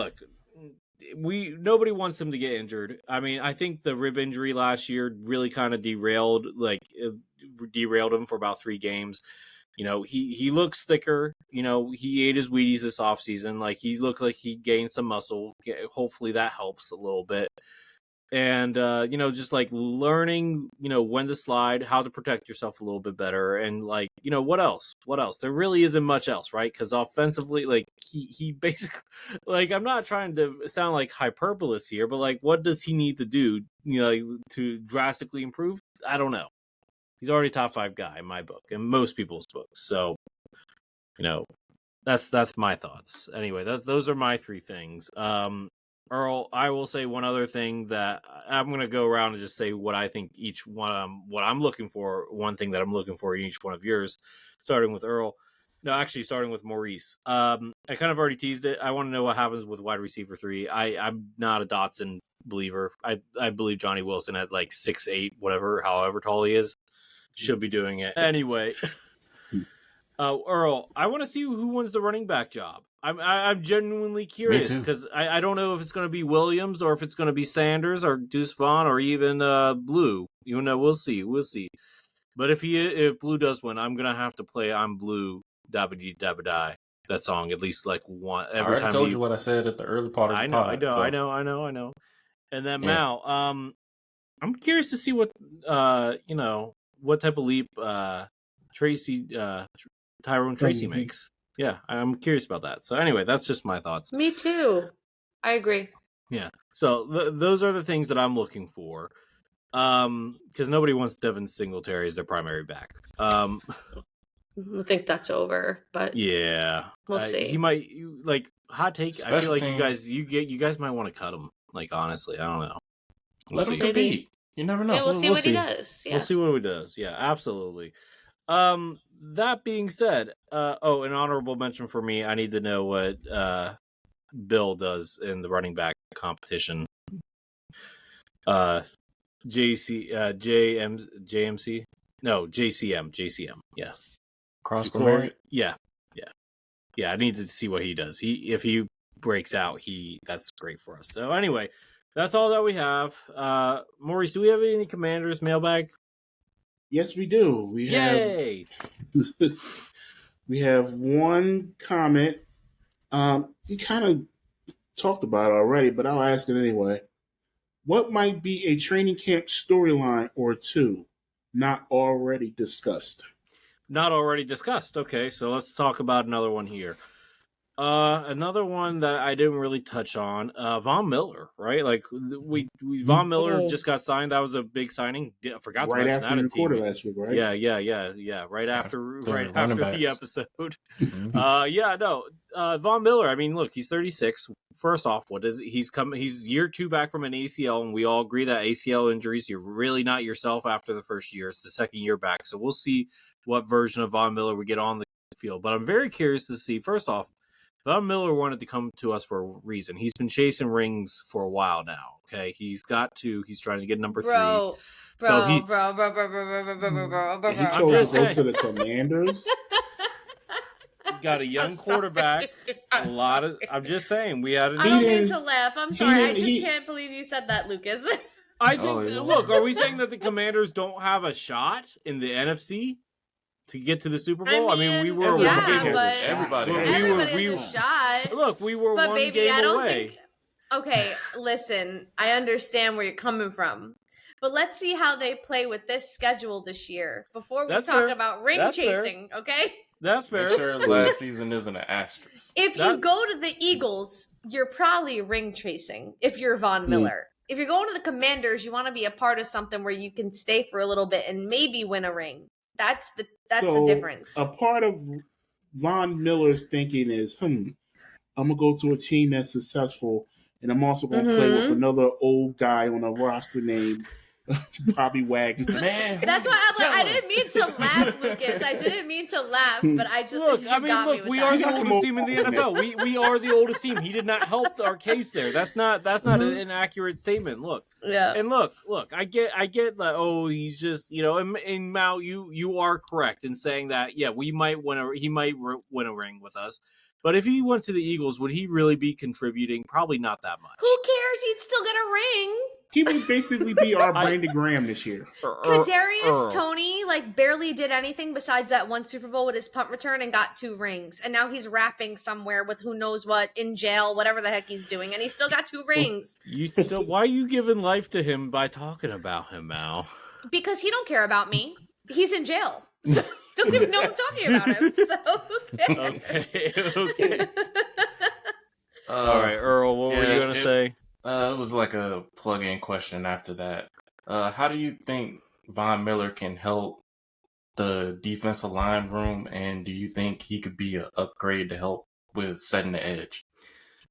[SPEAKER 1] Nobody wants him to get injured. I mean, I think the rib injury last year really kind of derailed him for about 3 games. He looks thicker. He ate his Wheaties this offseason. Like he looked like he gained some muscle. Hopefully that helps a little bit. And, just like learning, when to slide, how to protect yourself a little bit better. And like, what else? There really isn't much else, right? Because offensively, like he basically, like, I'm not trying to sound like hyperbole here, but like, what does he need to do, to drastically improve? I don't know. He's already top 5 guy in my book and most people's books. So, that's my thoughts. Anyway, those are my 3 things. Earl, I will say one other thing that I'm going to go around and just say what I think each one, what I'm looking for, one thing that I'm looking for in each one of yours, starting with Earl. No, actually starting with Maurice. I kind of already teased it. I want to know what happens with wide receiver 3. I'm not a Dotson believer. I believe Johnny Wilson at like 6'8", however tall he is, should be doing it. Anyway, Earl, I want to see who wins the running back job. I'm genuinely curious because I don't know if it's going to be Williams or if it's going to be Sanders or Deuce Vaughn or even Blue. You know, we'll see. But if Blue does win, I'm gonna have to play "I'm Blue" Dabba Dabba Die, that song at least like one every
[SPEAKER 4] I already
[SPEAKER 1] time.
[SPEAKER 4] told you what I said at the early part of the pod.
[SPEAKER 1] I know. And then Mal, I'm curious to see what what type of leap Tyrone Tracy makes. Yeah, I'm curious about that. So anyway, that's just my thoughts.
[SPEAKER 3] Me too. I agree.
[SPEAKER 1] Yeah. So those are the things that I'm looking for. Because nobody wants Devin Singletary as their primary back.
[SPEAKER 3] I think that's over, but
[SPEAKER 1] yeah,
[SPEAKER 3] we'll see.
[SPEAKER 1] He might like hot take.
[SPEAKER 4] Special
[SPEAKER 1] I feel like
[SPEAKER 4] teams.
[SPEAKER 1] you guys might want to cut him. Like honestly, I don't know.
[SPEAKER 4] Let him compete. You never know.
[SPEAKER 3] Yeah, we'll see what he does. Yeah.
[SPEAKER 1] We'll see what he does. Yeah, absolutely. That being said, an honorable mention for me. I need to know what Bill does in the running back competition. JMC? No, JCM. Yeah.
[SPEAKER 4] Cross merit?
[SPEAKER 1] Yeah. I need to see what he does. If he breaks out, that's great for us. So anyway, that's all that we have. Maurice, do we have any Commanders mailbag?
[SPEAKER 2] Yes, we do.
[SPEAKER 1] Yay!
[SPEAKER 2] We have one comment. You kind of talked about it already, but I'll ask it anyway. What might be a training camp storyline or two not already discussed?
[SPEAKER 1] Not already discussed. Okay, so let's talk about another one here. Another one that I didn't really touch on, Von Miller, right? Like Von Miller just got signed. That was a big signing. I forgot
[SPEAKER 2] right
[SPEAKER 1] to mention
[SPEAKER 2] after
[SPEAKER 1] that
[SPEAKER 2] you recorded last week, right?
[SPEAKER 1] Yeah. Right after the episode.
[SPEAKER 4] Mm-hmm.
[SPEAKER 1] Von Miller. I mean, look, he's 36. First off, he's year 2 back from an ACL, and we all agree that ACL injuries, you're really not yourself after the first year. It's the second year back, so we'll see what version of Von Miller we get on the field. But I'm very curious to see. First off, Von Miller wanted to come to us for a reason. He's been chasing rings for a while now. Okay, he's trying to get number 3.
[SPEAKER 2] He chose to go to the Commanders.
[SPEAKER 1] Got a young quarterback. I'm just saying, we had.
[SPEAKER 3] I don't mean to laugh. I'm sorry. I just can't believe you said that, Lucas.
[SPEAKER 1] I think. Look, are we saying that the Commanders don't have a shot in the NFC? To get to the Super Bowl, I mean we were
[SPEAKER 4] everybody
[SPEAKER 3] has a shot.
[SPEAKER 1] Look, we were
[SPEAKER 3] but
[SPEAKER 1] one
[SPEAKER 3] baby,
[SPEAKER 1] game
[SPEAKER 3] I don't
[SPEAKER 1] away.
[SPEAKER 3] Think, okay, listen, I understand where you're coming from, but let's see how they play with this schedule this year before we talk about ring chasing. Fair. Okay,
[SPEAKER 1] that's fair.
[SPEAKER 4] Make sure last season isn't an asterisk.
[SPEAKER 3] If you go to the Eagles, you're probably ring chasing. If you're Von Miller. If you're going to the Commanders, you want to be a part of something where you can stay for a little bit and maybe win a ring. That's the difference.
[SPEAKER 2] A part of Von Miller's thinking is, I'm gonna go to a team that's successful, and I'm also gonna play with another old guy on a roster named Bobby Wagner.
[SPEAKER 4] Man,
[SPEAKER 3] that's why I'm like, I didn't mean to laugh, Lucas. I didn't mean to laugh, but I just
[SPEAKER 1] look. We are the oldest team in the NFL. We are the oldest team. He did not help our case there. That's not an inaccurate statement. Look, and look. I get that. Oh, he's just and Mal, you are correct in saying that. Yeah, he might win a ring with us. But if he went to the Eagles, would he really be contributing? Probably not that much.
[SPEAKER 3] Who cares? He'd still get a ring.
[SPEAKER 2] He would basically be our Brandon Graham this year.
[SPEAKER 3] Kadarius Toney barely did anything besides that one Super Bowl with his punt return and got 2 rings. And now he's rapping somewhere with who knows what, in jail, whatever the heck he's doing. And he still got 2 rings.
[SPEAKER 1] Why are you giving life to him by talking about him, Mal?
[SPEAKER 3] Because he don't care about me. He's in jail. So I don't even know I'm talking about him. So
[SPEAKER 1] okay. All right, Earl, what were you going to say?
[SPEAKER 4] It was like a plug-in question after that. How do you think Von Miller can help the defensive line room, and do you think he could be an upgrade to help with setting the edge?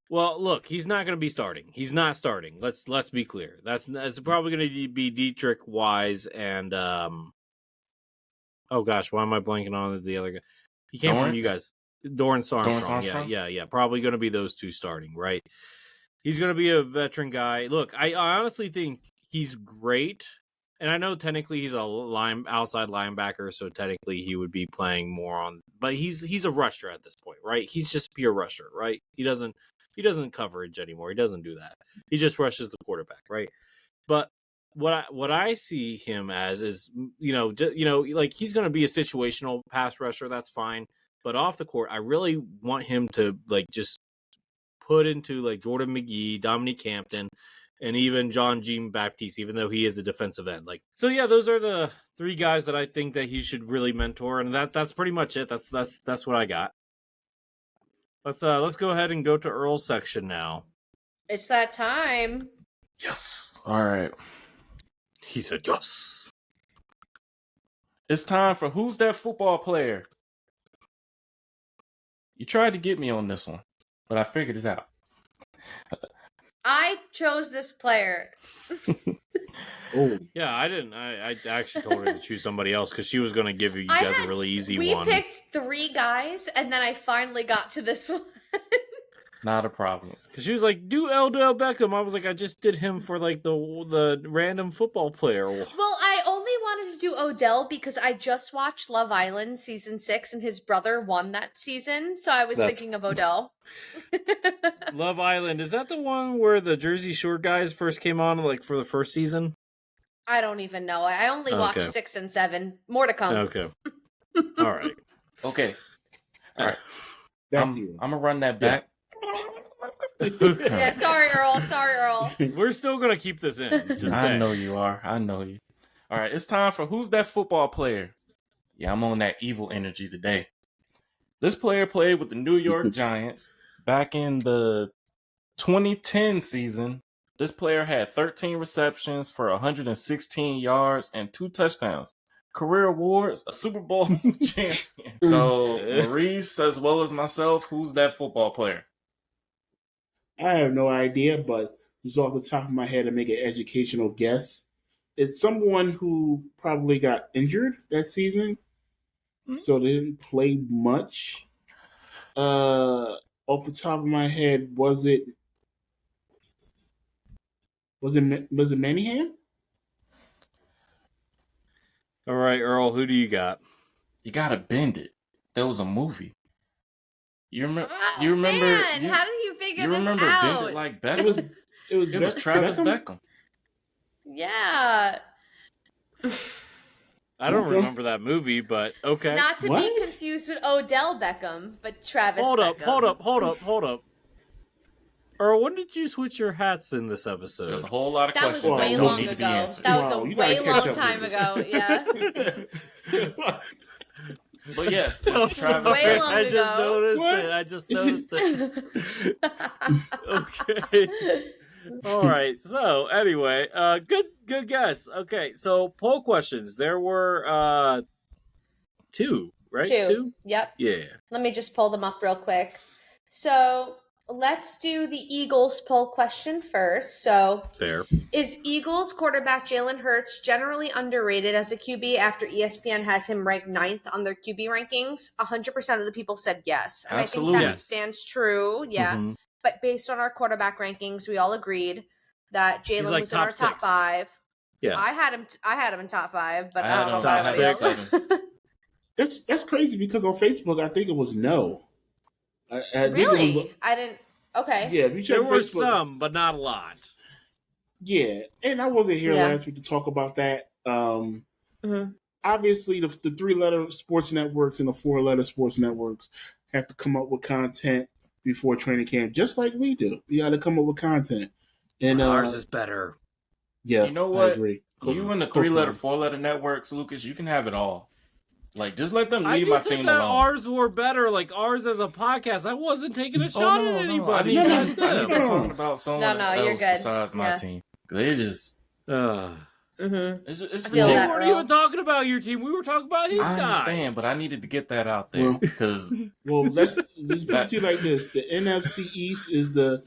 [SPEAKER 1] Well, look, he's not going to be starting. He's not starting. Let's be clear. That's probably going to be Dietrich, Wise, and oh gosh, why am I blanking on the other guy? He came from you guys. Dorrance Armstrong. Yeah. Probably going to be those 2 starting, right? He's going to be a veteran guy. Look, I honestly think he's great And I know technically he's a outside linebacker, so technically he would be playing more on. But he's a rusher at this point, right? He's just pure rusher, right? He doesn't coverage anymore. He doesn't do that. He just rushes the quarterback, right? But what I see him as is, like he's going to be a situational pass rusher. That's fine. But off the court, I really want him to like just put into like Jordan McGee, Dominique Hampton, and even John Jean Baptiste, even though he is a defensive end. Like, so yeah, those are the 3 guys that I think that he should really mentor, and that's pretty much it. That's what I got. Let's go ahead and go to Earl's section now.
[SPEAKER 3] It's that time.
[SPEAKER 4] Yes. All right.
[SPEAKER 1] He said yes.
[SPEAKER 4] It's time for Who's That Football Player? You tried to get me on this one, but I figured it out.
[SPEAKER 3] I chose this player.
[SPEAKER 2] Oh,
[SPEAKER 1] Yeah, I didn't. I actually told her to choose somebody else because she was going to give you guys a really easy one.
[SPEAKER 3] We picked 3 guys, and then I finally got to this one.
[SPEAKER 4] Not a problem.
[SPEAKER 1] Because she was like, do Odell Beckham. I was like, I just did him for like the random football player.
[SPEAKER 3] Well, I only wanted to do Odell because I just watched Love Island season 6, and his brother won that season, so I was thinking of Odell.
[SPEAKER 1] Love Island, is that the one where the Jersey Shore guys first came on like for the first season?
[SPEAKER 3] I don't even know. I only watched 6 and 7. More to come.
[SPEAKER 1] Okay. All right.
[SPEAKER 4] Okay. All right.
[SPEAKER 2] back to you.
[SPEAKER 4] I'm going to run that back.
[SPEAKER 3] Yeah, sorry, Earl.
[SPEAKER 1] We're still going to keep this in. Just
[SPEAKER 4] I
[SPEAKER 1] saying.
[SPEAKER 4] know you are. I know you. All right. It's time for Who's That Football Player? Yeah, I'm on that evil energy today. This player played with the New York Giants back in the 2010 season. This player had 13 receptions for 116 yards and 2 touchdowns. Career awards, a Super Bowl champion. So, Maurice, as well as myself, who's that football player?
[SPEAKER 2] I have no idea, but just off the top of my head, I make an educational guess. It's someone who probably got injured that season, so they didn't play much. Off the top of my head, was it Manningham?
[SPEAKER 1] All right, Earl, who do you got?
[SPEAKER 4] You gotta bend it. There was a movie. You remember?
[SPEAKER 3] Man, how did you figure this
[SPEAKER 4] remember
[SPEAKER 3] out?
[SPEAKER 4] Bend It Like Beckham?
[SPEAKER 2] It
[SPEAKER 4] was Travis Beckham.
[SPEAKER 3] Yeah.
[SPEAKER 1] I don't remember that movie, but okay.
[SPEAKER 3] Not to be confused with Odell Beckham, but Travis Beckham.
[SPEAKER 1] Hold up. Earl, when did you switch your hats in this episode?
[SPEAKER 4] There's a whole lot of
[SPEAKER 3] That was
[SPEAKER 4] questions.
[SPEAKER 3] way
[SPEAKER 4] I don't
[SPEAKER 3] long
[SPEAKER 4] need
[SPEAKER 3] ago.
[SPEAKER 4] the answer.
[SPEAKER 3] That was
[SPEAKER 2] Wow,
[SPEAKER 3] a
[SPEAKER 2] you gotta
[SPEAKER 3] way
[SPEAKER 2] catch
[SPEAKER 3] long
[SPEAKER 2] up
[SPEAKER 3] time
[SPEAKER 2] with
[SPEAKER 3] ago. Yeah.
[SPEAKER 4] But yes, it's Travis
[SPEAKER 3] Way
[SPEAKER 4] Beckham.
[SPEAKER 3] long
[SPEAKER 1] I just noticed it. Okay. All right. So anyway, good guess. Okay. So poll questions. There were 2, right? 2?
[SPEAKER 3] Yep.
[SPEAKER 1] Yeah.
[SPEAKER 3] Let me just pull them up real quick. So let's do the Eagles poll question first. So
[SPEAKER 1] Fair.
[SPEAKER 3] is Eagles quarterback Jalen Hurts generally underrated as a QB after ESPN has him ranked 9th on their QB rankings? 100% of the people said yes. And
[SPEAKER 4] Absolutely.
[SPEAKER 3] I think that
[SPEAKER 1] Yes.
[SPEAKER 3] stands true. Yeah.
[SPEAKER 1] Mhm.
[SPEAKER 3] But based on our quarterback rankings, we all agreed that Jalen
[SPEAKER 1] like
[SPEAKER 3] was in our
[SPEAKER 1] top
[SPEAKER 3] top
[SPEAKER 1] 6.
[SPEAKER 3] 5.
[SPEAKER 1] Yeah.
[SPEAKER 3] I had him in top 5, but
[SPEAKER 4] I
[SPEAKER 3] I
[SPEAKER 4] had
[SPEAKER 3] don't know
[SPEAKER 4] him
[SPEAKER 3] about
[SPEAKER 1] top
[SPEAKER 3] everybody
[SPEAKER 1] 6.
[SPEAKER 3] else.
[SPEAKER 2] That's crazy because on Facebook, I think it was no. I think
[SPEAKER 3] Really?
[SPEAKER 2] it was,
[SPEAKER 3] I didn't. Okay.
[SPEAKER 2] yeah, if you check
[SPEAKER 1] There were
[SPEAKER 2] Facebook,
[SPEAKER 1] some, but not a lot.
[SPEAKER 2] yeah, and I wasn't here
[SPEAKER 3] Yeah.
[SPEAKER 2] last week to talk about that.
[SPEAKER 3] Mhm.
[SPEAKER 2] Obviously, the 3-letter sports networks and the 4-letter sports networks have to come up with content before training camp, just like we do. We got to come up with content, and
[SPEAKER 1] Ours is better.
[SPEAKER 2] yeah,
[SPEAKER 4] You know
[SPEAKER 2] I
[SPEAKER 4] what?
[SPEAKER 2] agree.
[SPEAKER 4] You and the
[SPEAKER 2] Cool
[SPEAKER 4] 3-letter,
[SPEAKER 2] sign.
[SPEAKER 4] 4-letter networks, Lucas, you can have it all. Like, just let them
[SPEAKER 1] I
[SPEAKER 4] leave my
[SPEAKER 1] just said
[SPEAKER 4] team
[SPEAKER 1] that
[SPEAKER 4] alone.
[SPEAKER 1] ours were better, like ours as a podcast. I wasn't taking a
[SPEAKER 4] Oh,
[SPEAKER 1] shot
[SPEAKER 4] no,
[SPEAKER 1] at
[SPEAKER 4] no.
[SPEAKER 1] anybody.
[SPEAKER 4] I need
[SPEAKER 1] Just
[SPEAKER 4] to
[SPEAKER 1] them.
[SPEAKER 4] talk about someone
[SPEAKER 3] No, you're
[SPEAKER 4] else
[SPEAKER 3] good.
[SPEAKER 4] besides my
[SPEAKER 3] Yeah.
[SPEAKER 4] team. They just,
[SPEAKER 1] Ugh.
[SPEAKER 3] Mm-hmm.
[SPEAKER 4] it's
[SPEAKER 3] I feel
[SPEAKER 1] We
[SPEAKER 3] that,
[SPEAKER 4] ridiculous.
[SPEAKER 1] weren't
[SPEAKER 3] Earl.
[SPEAKER 1] even talking about your team. We were talking about his
[SPEAKER 4] I
[SPEAKER 1] guy.
[SPEAKER 4] understand, but I needed to get that out there
[SPEAKER 2] Well-
[SPEAKER 4] because
[SPEAKER 2] Well, let's put it to you like this: the NFC East is the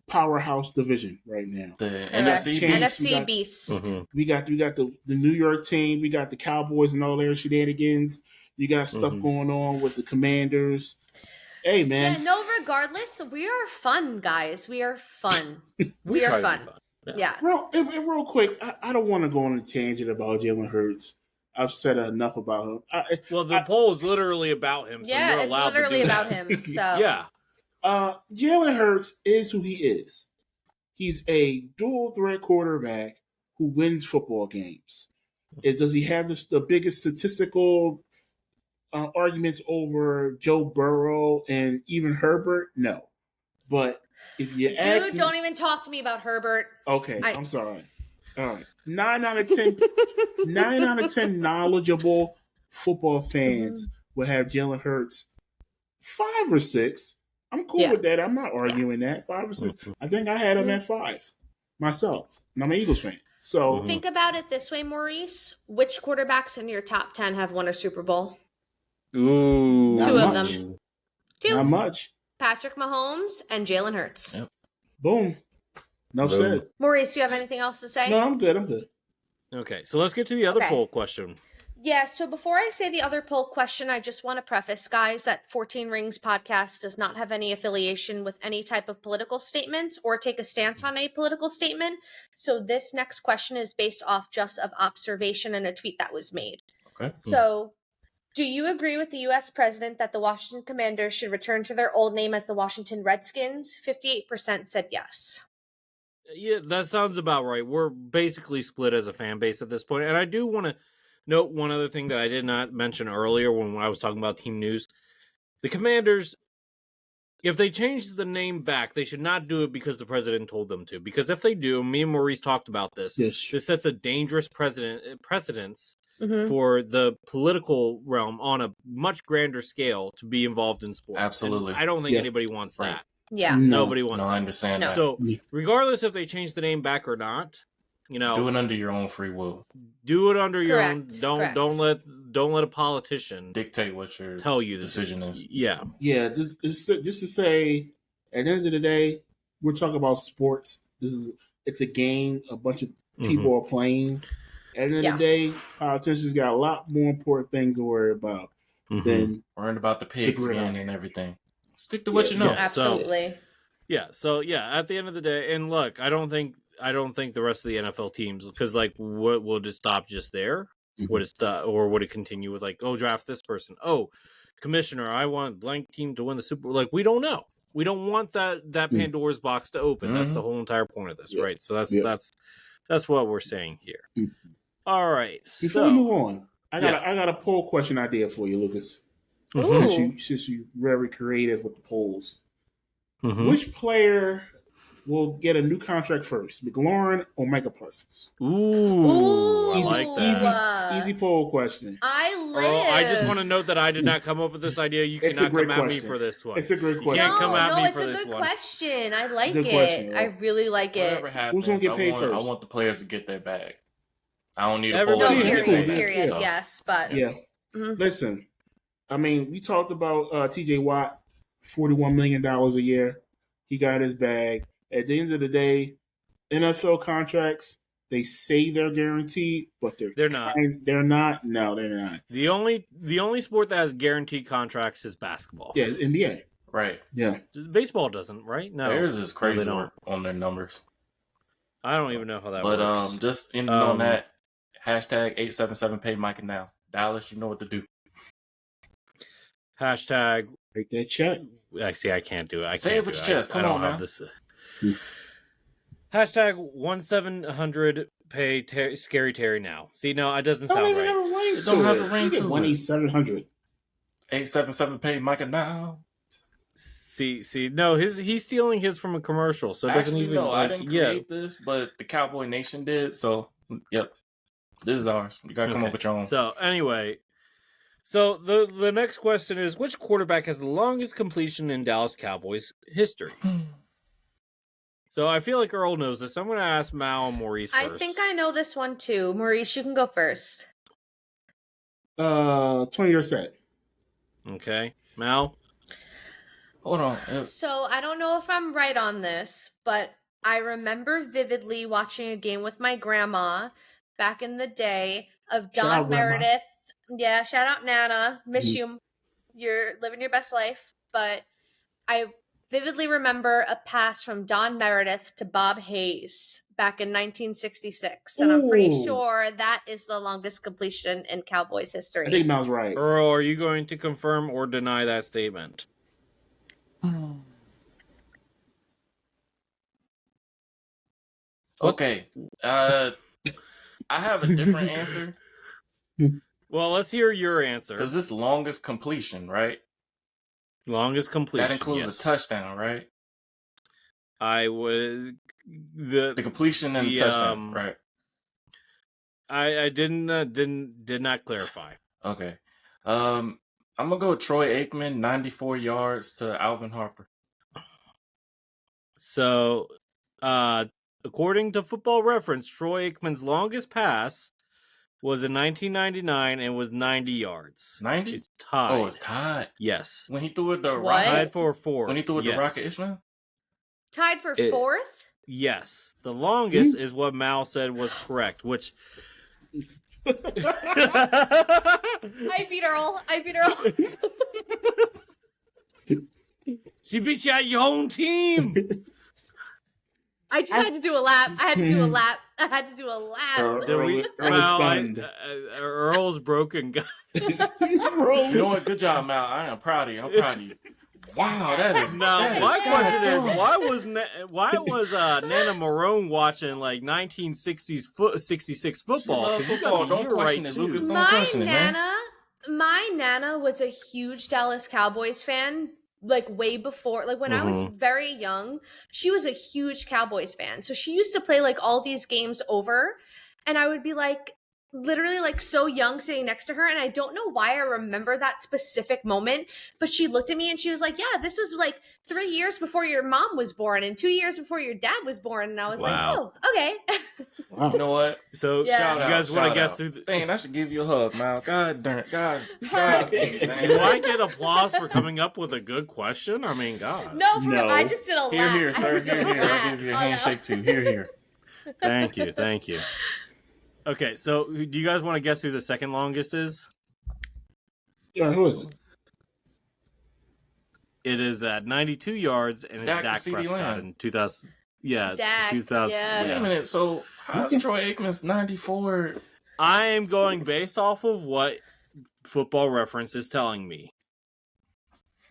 [SPEAKER 2] powerhouse division right now.
[SPEAKER 4] the
[SPEAKER 3] Correct.
[SPEAKER 4] NFC
[SPEAKER 2] Chance.
[SPEAKER 4] beast.
[SPEAKER 3] NFC
[SPEAKER 2] got-
[SPEAKER 3] Beast.
[SPEAKER 1] Mhm.
[SPEAKER 2] We got the New York team, we got the Cowboys and all their shenanigans. You got stuff
[SPEAKER 1] Mhm.
[SPEAKER 2] going on with the Commanders. Hey,
[SPEAKER 3] Yeah,
[SPEAKER 2] man.
[SPEAKER 3] no, regardless, we are fun, guys. We are fun.
[SPEAKER 1] We
[SPEAKER 3] are
[SPEAKER 1] try to
[SPEAKER 3] fun.
[SPEAKER 1] be fun.
[SPEAKER 3] Yeah.
[SPEAKER 2] Real quick, I don't want to go on a tangent about Jalen Hurts. I've said enough about him.
[SPEAKER 1] Well, the poll is literally about him, so
[SPEAKER 3] Yeah,
[SPEAKER 1] you're
[SPEAKER 3] it's
[SPEAKER 1] allowed to
[SPEAKER 3] literally
[SPEAKER 1] do
[SPEAKER 3] about
[SPEAKER 1] that.
[SPEAKER 3] him. So
[SPEAKER 1] Yeah.
[SPEAKER 2] Jalen Hurts is who he is. He's a dual threat quarterback who wins football games. Does he have the biggest statistical arguments over Joe Burrow and even Herbert? No. But if you ask
[SPEAKER 3] dude, don't even talk to me about Herbert.
[SPEAKER 2] okay, I'm sorry. All right. 9 out of 10 9 out of 10 knowledgeable football fans will have Jalen Hurts 5 or 6. I'm cool with that. I'm not arguing that. 5 or 6. I think I had him at 5 myself. And I'm an Eagles fan. So
[SPEAKER 3] think about it this way, Maurice. Which quarterbacks in your top 10 have won a Super Bowl?
[SPEAKER 1] Ooh.
[SPEAKER 3] Two
[SPEAKER 2] not
[SPEAKER 3] of
[SPEAKER 2] much.
[SPEAKER 3] them. Two.
[SPEAKER 2] Not much.
[SPEAKER 3] Patrick Mahomes and Jalen Hurts.
[SPEAKER 4] Yep.
[SPEAKER 2] Boom. No
[SPEAKER 1] Boom.
[SPEAKER 2] said.
[SPEAKER 3] Maurice, do you have anything else to say?
[SPEAKER 2] No, I'm good.
[SPEAKER 1] Okay, so let's get to the other
[SPEAKER 3] Okay.
[SPEAKER 1] poll question.
[SPEAKER 3] Yeah, so before I say the other poll question, I just want to preface, guys, that 14 Rings podcast does not have any affiliation with any type of political statements or take a stance on a political statement. So this next question is based off just of observation and a tweet that was made.
[SPEAKER 4] Okay.
[SPEAKER 3] So, do you agree with the U.S. president that the Washington Commanders should return to their old name as the Washington Redskins? 58% said yes.
[SPEAKER 1] Yeah, that sounds about right. We're basically split as a fan base at this point. And I do want to note one other thing that I did not mention earlier when I was talking about team news. The Commanders, if they change the name back, they should not do it because the president told them to. Because if they do, me and Maurice talked about this.
[SPEAKER 2] Yes.
[SPEAKER 1] This sets a dangerous precedence for the political realm on a much grander scale to be involved in sports.
[SPEAKER 4] Absolutely.
[SPEAKER 1] And I don't think anybody wants
[SPEAKER 4] Right.
[SPEAKER 1] that.
[SPEAKER 3] Yeah.
[SPEAKER 1] Nobody wants
[SPEAKER 4] No,
[SPEAKER 1] that.
[SPEAKER 4] I understand
[SPEAKER 3] No.
[SPEAKER 4] that.
[SPEAKER 1] So, regardless if they change the name back or not, you know,
[SPEAKER 4] Do it under your own free will.
[SPEAKER 1] do it under your own.
[SPEAKER 3] Correct.
[SPEAKER 1] Don't let a politician
[SPEAKER 4] Dictate what your
[SPEAKER 1] tell you the
[SPEAKER 4] decision is.
[SPEAKER 1] Yeah.
[SPEAKER 2] Yeah, just to say, at the end of the day, we're talking about sports. It's a game. A bunch of people are playing. At the end of the day, politicians got a lot more important things to worry about than
[SPEAKER 4] Worrying about the pigs
[SPEAKER 2] Figure it
[SPEAKER 4] again
[SPEAKER 2] out.
[SPEAKER 4] and everything. Stick to what you know.
[SPEAKER 1] Yeah.
[SPEAKER 3] Absolutely.
[SPEAKER 1] So at the end of the day, and look, I don't think the rest of the NFL teams, because like, what will it stop just there? Would it stop, or would it continue with like, oh, draft this person? Oh, commissioner, I want blank team to win the Super Bowl. Like, we don't know. We don't want that Pandora's box to open. That's the whole entire point of this, right? So that's what we're saying here. All right.
[SPEAKER 2] Before we move on, I got a poll question idea for you, Lucas. Since you're very creative with the polls, which player will get a new contract first, McLaurin or Micah Parsons?
[SPEAKER 1] Ooh, I like that.
[SPEAKER 2] Easy poll question.
[SPEAKER 1] I just want to note that I did not come up with this idea. You cannot come at me for this one.
[SPEAKER 2] It's a great question.
[SPEAKER 1] You can't come at me
[SPEAKER 3] it's
[SPEAKER 1] for
[SPEAKER 3] a
[SPEAKER 1] this
[SPEAKER 3] good
[SPEAKER 1] one.
[SPEAKER 3] question. I like
[SPEAKER 2] Good
[SPEAKER 3] it.
[SPEAKER 2] question,
[SPEAKER 3] I really like it.
[SPEAKER 4] Whatever happens,
[SPEAKER 2] Who's gonna get paid first?
[SPEAKER 4] I want the players to get their bag. I don't need a
[SPEAKER 1] Everybody-
[SPEAKER 4] poll.
[SPEAKER 3] No,
[SPEAKER 1] Yeah,
[SPEAKER 3] period.
[SPEAKER 4] So,
[SPEAKER 3] Yes, but
[SPEAKER 2] Yeah. Listen, I mean, we talked about T.J. Watt, $41 million a year. He got his bag. At the end of the day, NFL contracts, they say they're guaranteed, but they're
[SPEAKER 1] not.
[SPEAKER 2] They're not. No, they're not.
[SPEAKER 1] The only sport that has guaranteed contracts is basketball.
[SPEAKER 2] Yeah, NBA.
[SPEAKER 4] right.
[SPEAKER 2] Yeah.
[SPEAKER 1] Baseball doesn't, right? No.
[SPEAKER 4] Theirs is crazy
[SPEAKER 1] they don't.
[SPEAKER 4] on their numbers.
[SPEAKER 1] I don't even know how that
[SPEAKER 4] But
[SPEAKER 1] works.
[SPEAKER 4] just ending on that, hashtag 877 pay Micah now. Dallas, you know what to do.
[SPEAKER 1] Hashtag.
[SPEAKER 2] Take that check.
[SPEAKER 1] Actually, I can't do it.
[SPEAKER 4] Say it with your chest. Come
[SPEAKER 1] I don't
[SPEAKER 4] on,
[SPEAKER 1] have
[SPEAKER 4] man.
[SPEAKER 1] this. Hashtag 1700 pay Scary Terry now. See, no, it doesn't
[SPEAKER 2] Don't
[SPEAKER 1] sound
[SPEAKER 2] even
[SPEAKER 1] right.
[SPEAKER 2] have a ring
[SPEAKER 4] It don't have a
[SPEAKER 2] it.
[SPEAKER 4] ring
[SPEAKER 2] You get
[SPEAKER 4] to it.
[SPEAKER 2] 1,700.
[SPEAKER 4] 877 pay Micah now.
[SPEAKER 1] See, no, he's stealing his from a commercial, so it doesn't
[SPEAKER 4] Actually,
[SPEAKER 1] even.
[SPEAKER 4] no, I
[SPEAKER 1] like,
[SPEAKER 4] didn't create this, but the Cowboy Nation did. So, yep, this is ours. You gotta come up with your own.
[SPEAKER 1] So anyway, so the next question is, which quarterback has the longest completion in Dallas Cowboys history? So I feel like Earl knows this. So I'm going to ask Mal and Maurice first.
[SPEAKER 3] I think I know this one too. Maurice, you can go first.
[SPEAKER 2] 20-year set.
[SPEAKER 1] Okay, Mal.
[SPEAKER 4] Hold on.
[SPEAKER 3] So I don't know if I'm right on this, but I remember vividly watching a game with my grandma back in the day of
[SPEAKER 2] Shout out,
[SPEAKER 3] Don
[SPEAKER 2] Grandma.
[SPEAKER 3] Meredith. Yeah, shout out Nana. Miss
[SPEAKER 2] Mhm.
[SPEAKER 3] you. You're living your best life. But I vividly remember a pass from Don Meredith to Bob Hayes back in 1966. And I'm pretty
[SPEAKER 2] Ooh.
[SPEAKER 3] sure that is the longest completion in Cowboys history.
[SPEAKER 2] I think Mal's right.
[SPEAKER 1] Earl, are you going to confirm or deny that statement?
[SPEAKER 4] Okay. I have a different answer.
[SPEAKER 1] Well, let's hear your answer.
[SPEAKER 4] Because this longest completion, right?
[SPEAKER 1] Longest completion.
[SPEAKER 4] That includes
[SPEAKER 1] yes.
[SPEAKER 4] a touchdown, right?
[SPEAKER 1] I would
[SPEAKER 4] The completion and the touchdown, right?
[SPEAKER 1] I did not clarify.
[SPEAKER 4] Okay. I'm gonna go Troy Aikman, 94 yards to Alvin Harper.
[SPEAKER 1] So, according to Football Reference, Troy Aikman's longest pass was in 1999 and was 90 yards.
[SPEAKER 4] 90?
[SPEAKER 1] It's tied.
[SPEAKER 4] Oh, it's tied.
[SPEAKER 1] Yes.
[SPEAKER 4] When he threw it the
[SPEAKER 3] What?
[SPEAKER 4] Rocket.
[SPEAKER 1] Tied for fourth.
[SPEAKER 4] When he threw it
[SPEAKER 1] yes.
[SPEAKER 4] the Rocket Ishmael.
[SPEAKER 3] Tied for fourth?
[SPEAKER 1] Yes. The longest is what Mal said was correct, which.
[SPEAKER 3] I beat Earl.
[SPEAKER 1] She beat you at your own team.
[SPEAKER 3] I just had to do a lap. I had to do a lap.
[SPEAKER 1] Earl's broken, guys.
[SPEAKER 2] He's
[SPEAKER 4] You know what? Good job, Mal. I am proud of you. Wow, that is.
[SPEAKER 1] Now,
[SPEAKER 4] that
[SPEAKER 1] my
[SPEAKER 4] is
[SPEAKER 1] question is, why was Nana Marone watching like 1960s 66 football?
[SPEAKER 4] She loves football. Don't question it, Lucas. Don't question it, man.
[SPEAKER 3] My Nana was a huge Dallas Cowboys fan, like way before, like when I was very young. She was a huge Cowboys fan, so she used to play like all these games over, and I would be like literally like so young sitting next to her, and I don't know why I remember that specific moment, but she looked at me and she was like, yeah, this was like 3 years before your mom was born and 2 years before your dad was born. And I was like, oh, okay.
[SPEAKER 2] Wow.
[SPEAKER 4] You know what?
[SPEAKER 1] So
[SPEAKER 3] Yeah.
[SPEAKER 1] you guys want to guess who?
[SPEAKER 4] Dang, I should give you a hug, Mal. God darn it. God.
[SPEAKER 1] Do I get applause for coming up with a good question? I mean, God.
[SPEAKER 3] No, for
[SPEAKER 2] No.
[SPEAKER 3] I just did a lap.
[SPEAKER 4] Here, sir. Here. I'll give you a handshake too. Here.
[SPEAKER 1] Thank you. Okay, so do you guys want to guess who the second longest is?
[SPEAKER 2] Yeah, who is it?
[SPEAKER 1] It is at 92 yards, and it's
[SPEAKER 4] Dak
[SPEAKER 1] Dak
[SPEAKER 4] CD
[SPEAKER 1] Prescott
[SPEAKER 4] Lamb.
[SPEAKER 1] in 2000. Yeah,
[SPEAKER 3] Dak,
[SPEAKER 1] 2000.
[SPEAKER 3] yeah.
[SPEAKER 4] Wait a minute. So how's Troy Aikman's 94?
[SPEAKER 1] I am going based off of what Football Reference is telling me.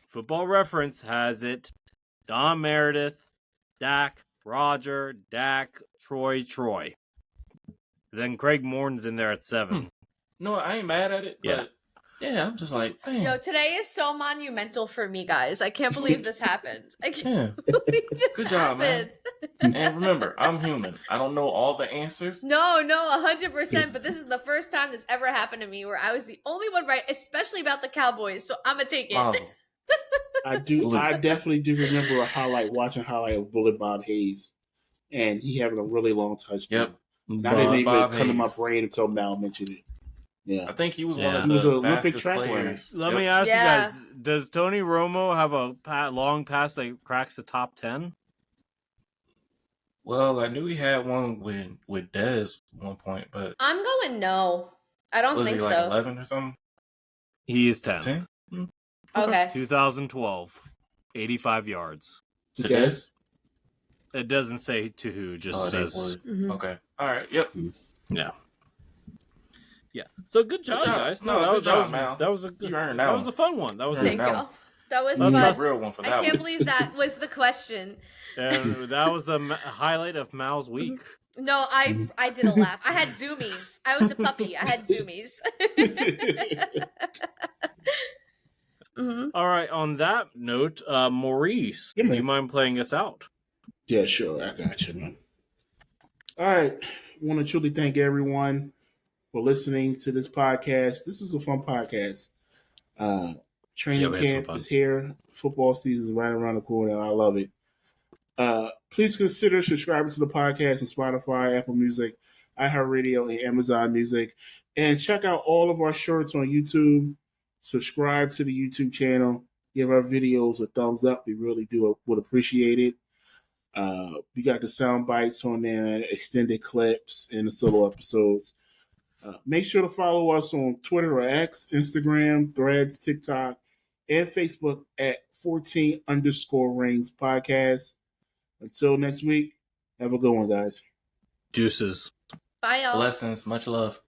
[SPEAKER 1] Football Reference has it Don Meredith, Dak, Roger, Dak, Troy. Then Craig Morton's in there at 7.
[SPEAKER 4] No, I ain't mad at it, but yeah, I'm just like, damn.
[SPEAKER 3] Yo, today is so monumental for me, guys. I can't believe this happened. I can't
[SPEAKER 4] Yeah.
[SPEAKER 3] believe this
[SPEAKER 4] Good job, man.
[SPEAKER 3] happened.
[SPEAKER 4] And remember, I'm human. I don't know all the answers.
[SPEAKER 3] No, 100%. But this is the first time this ever happened to me where I was the only one right, especially about the Cowboys. So I'm gonna take it.
[SPEAKER 4] Mazel.
[SPEAKER 2] I definitely do remember watching highlight of Bullet Bob Hayes, and he having a really long touchdown.
[SPEAKER 4] Yep.
[SPEAKER 2] That didn't even
[SPEAKER 4] Bob
[SPEAKER 2] come to my
[SPEAKER 4] Hayes.
[SPEAKER 2] brain until Mal mentioned it. Yeah.
[SPEAKER 4] I think he was one
[SPEAKER 1] Yeah.
[SPEAKER 4] of
[SPEAKER 2] He was
[SPEAKER 4] the
[SPEAKER 2] an Olympic
[SPEAKER 4] fastest
[SPEAKER 2] track
[SPEAKER 4] players.
[SPEAKER 1] Let me
[SPEAKER 4] Yep.
[SPEAKER 1] ask
[SPEAKER 3] Yeah.
[SPEAKER 1] you guys, does Tony Romo have a long pass that cracks the top 10?
[SPEAKER 4] Well, I knew he had one with Dez at one point, but
[SPEAKER 3] I'm going no. I don't
[SPEAKER 4] was
[SPEAKER 3] think
[SPEAKER 4] he like
[SPEAKER 3] so.
[SPEAKER 4] 11 or something?
[SPEAKER 1] He is 10.
[SPEAKER 4] 10?
[SPEAKER 3] Okay.
[SPEAKER 1] 2012, 85 yards.
[SPEAKER 4] To
[SPEAKER 2] Okay.
[SPEAKER 4] Dez?
[SPEAKER 1] It doesn't say to who, just
[SPEAKER 4] Oh, they
[SPEAKER 1] says.
[SPEAKER 4] would.
[SPEAKER 3] Mhm.
[SPEAKER 4] Okay. All right. Yep.
[SPEAKER 1] Yeah. So good job,
[SPEAKER 4] job.
[SPEAKER 1] guys.
[SPEAKER 4] No,
[SPEAKER 1] that
[SPEAKER 4] good job,
[SPEAKER 1] was,
[SPEAKER 4] Mal.
[SPEAKER 1] that was a good.
[SPEAKER 4] You earned
[SPEAKER 1] that
[SPEAKER 4] that
[SPEAKER 1] was a
[SPEAKER 4] one.
[SPEAKER 1] fun one. That was
[SPEAKER 4] You
[SPEAKER 3] Thank
[SPEAKER 4] earned
[SPEAKER 3] you.
[SPEAKER 4] that one.
[SPEAKER 3] That was
[SPEAKER 4] You
[SPEAKER 3] fun.
[SPEAKER 4] got a real one for
[SPEAKER 3] I
[SPEAKER 4] that
[SPEAKER 3] can't
[SPEAKER 4] one.
[SPEAKER 3] believe that was the question.
[SPEAKER 1] and that was the highlight of Mal's week.
[SPEAKER 3] No, I did a lap. I had zoomies. I was a puppy. I had zoomies. Mhm.
[SPEAKER 1] All right. On that note, Maurice,
[SPEAKER 2] Yeah,
[SPEAKER 1] do
[SPEAKER 2] man.
[SPEAKER 1] you mind playing us out?
[SPEAKER 2] Yeah, sure. I got you, man. All right. I want to truly thank everyone for listening to this podcast. This is a fun podcast. Training
[SPEAKER 1] we had some
[SPEAKER 2] camp
[SPEAKER 1] fun.
[SPEAKER 2] is here. Football season is right around the corner, and I love it. Please consider subscribing to the podcast on Spotify, Apple Music, iHeartRadio, and Amazon Music. And check out all of our shirts on YouTube. Subscribe to the YouTube channel. Give our videos a thumbs up. We really would appreciate it. We got the sound bites on there, extended clips, and the solo episodes. Make sure to follow us on Twitter or X, Instagram, Threads, TikTok, and Facebook at 14_rings podcast. Until next week, have a good one, guys.
[SPEAKER 1] Deuces.
[SPEAKER 3] Bye, y'all.
[SPEAKER 4] Blessings. Much love.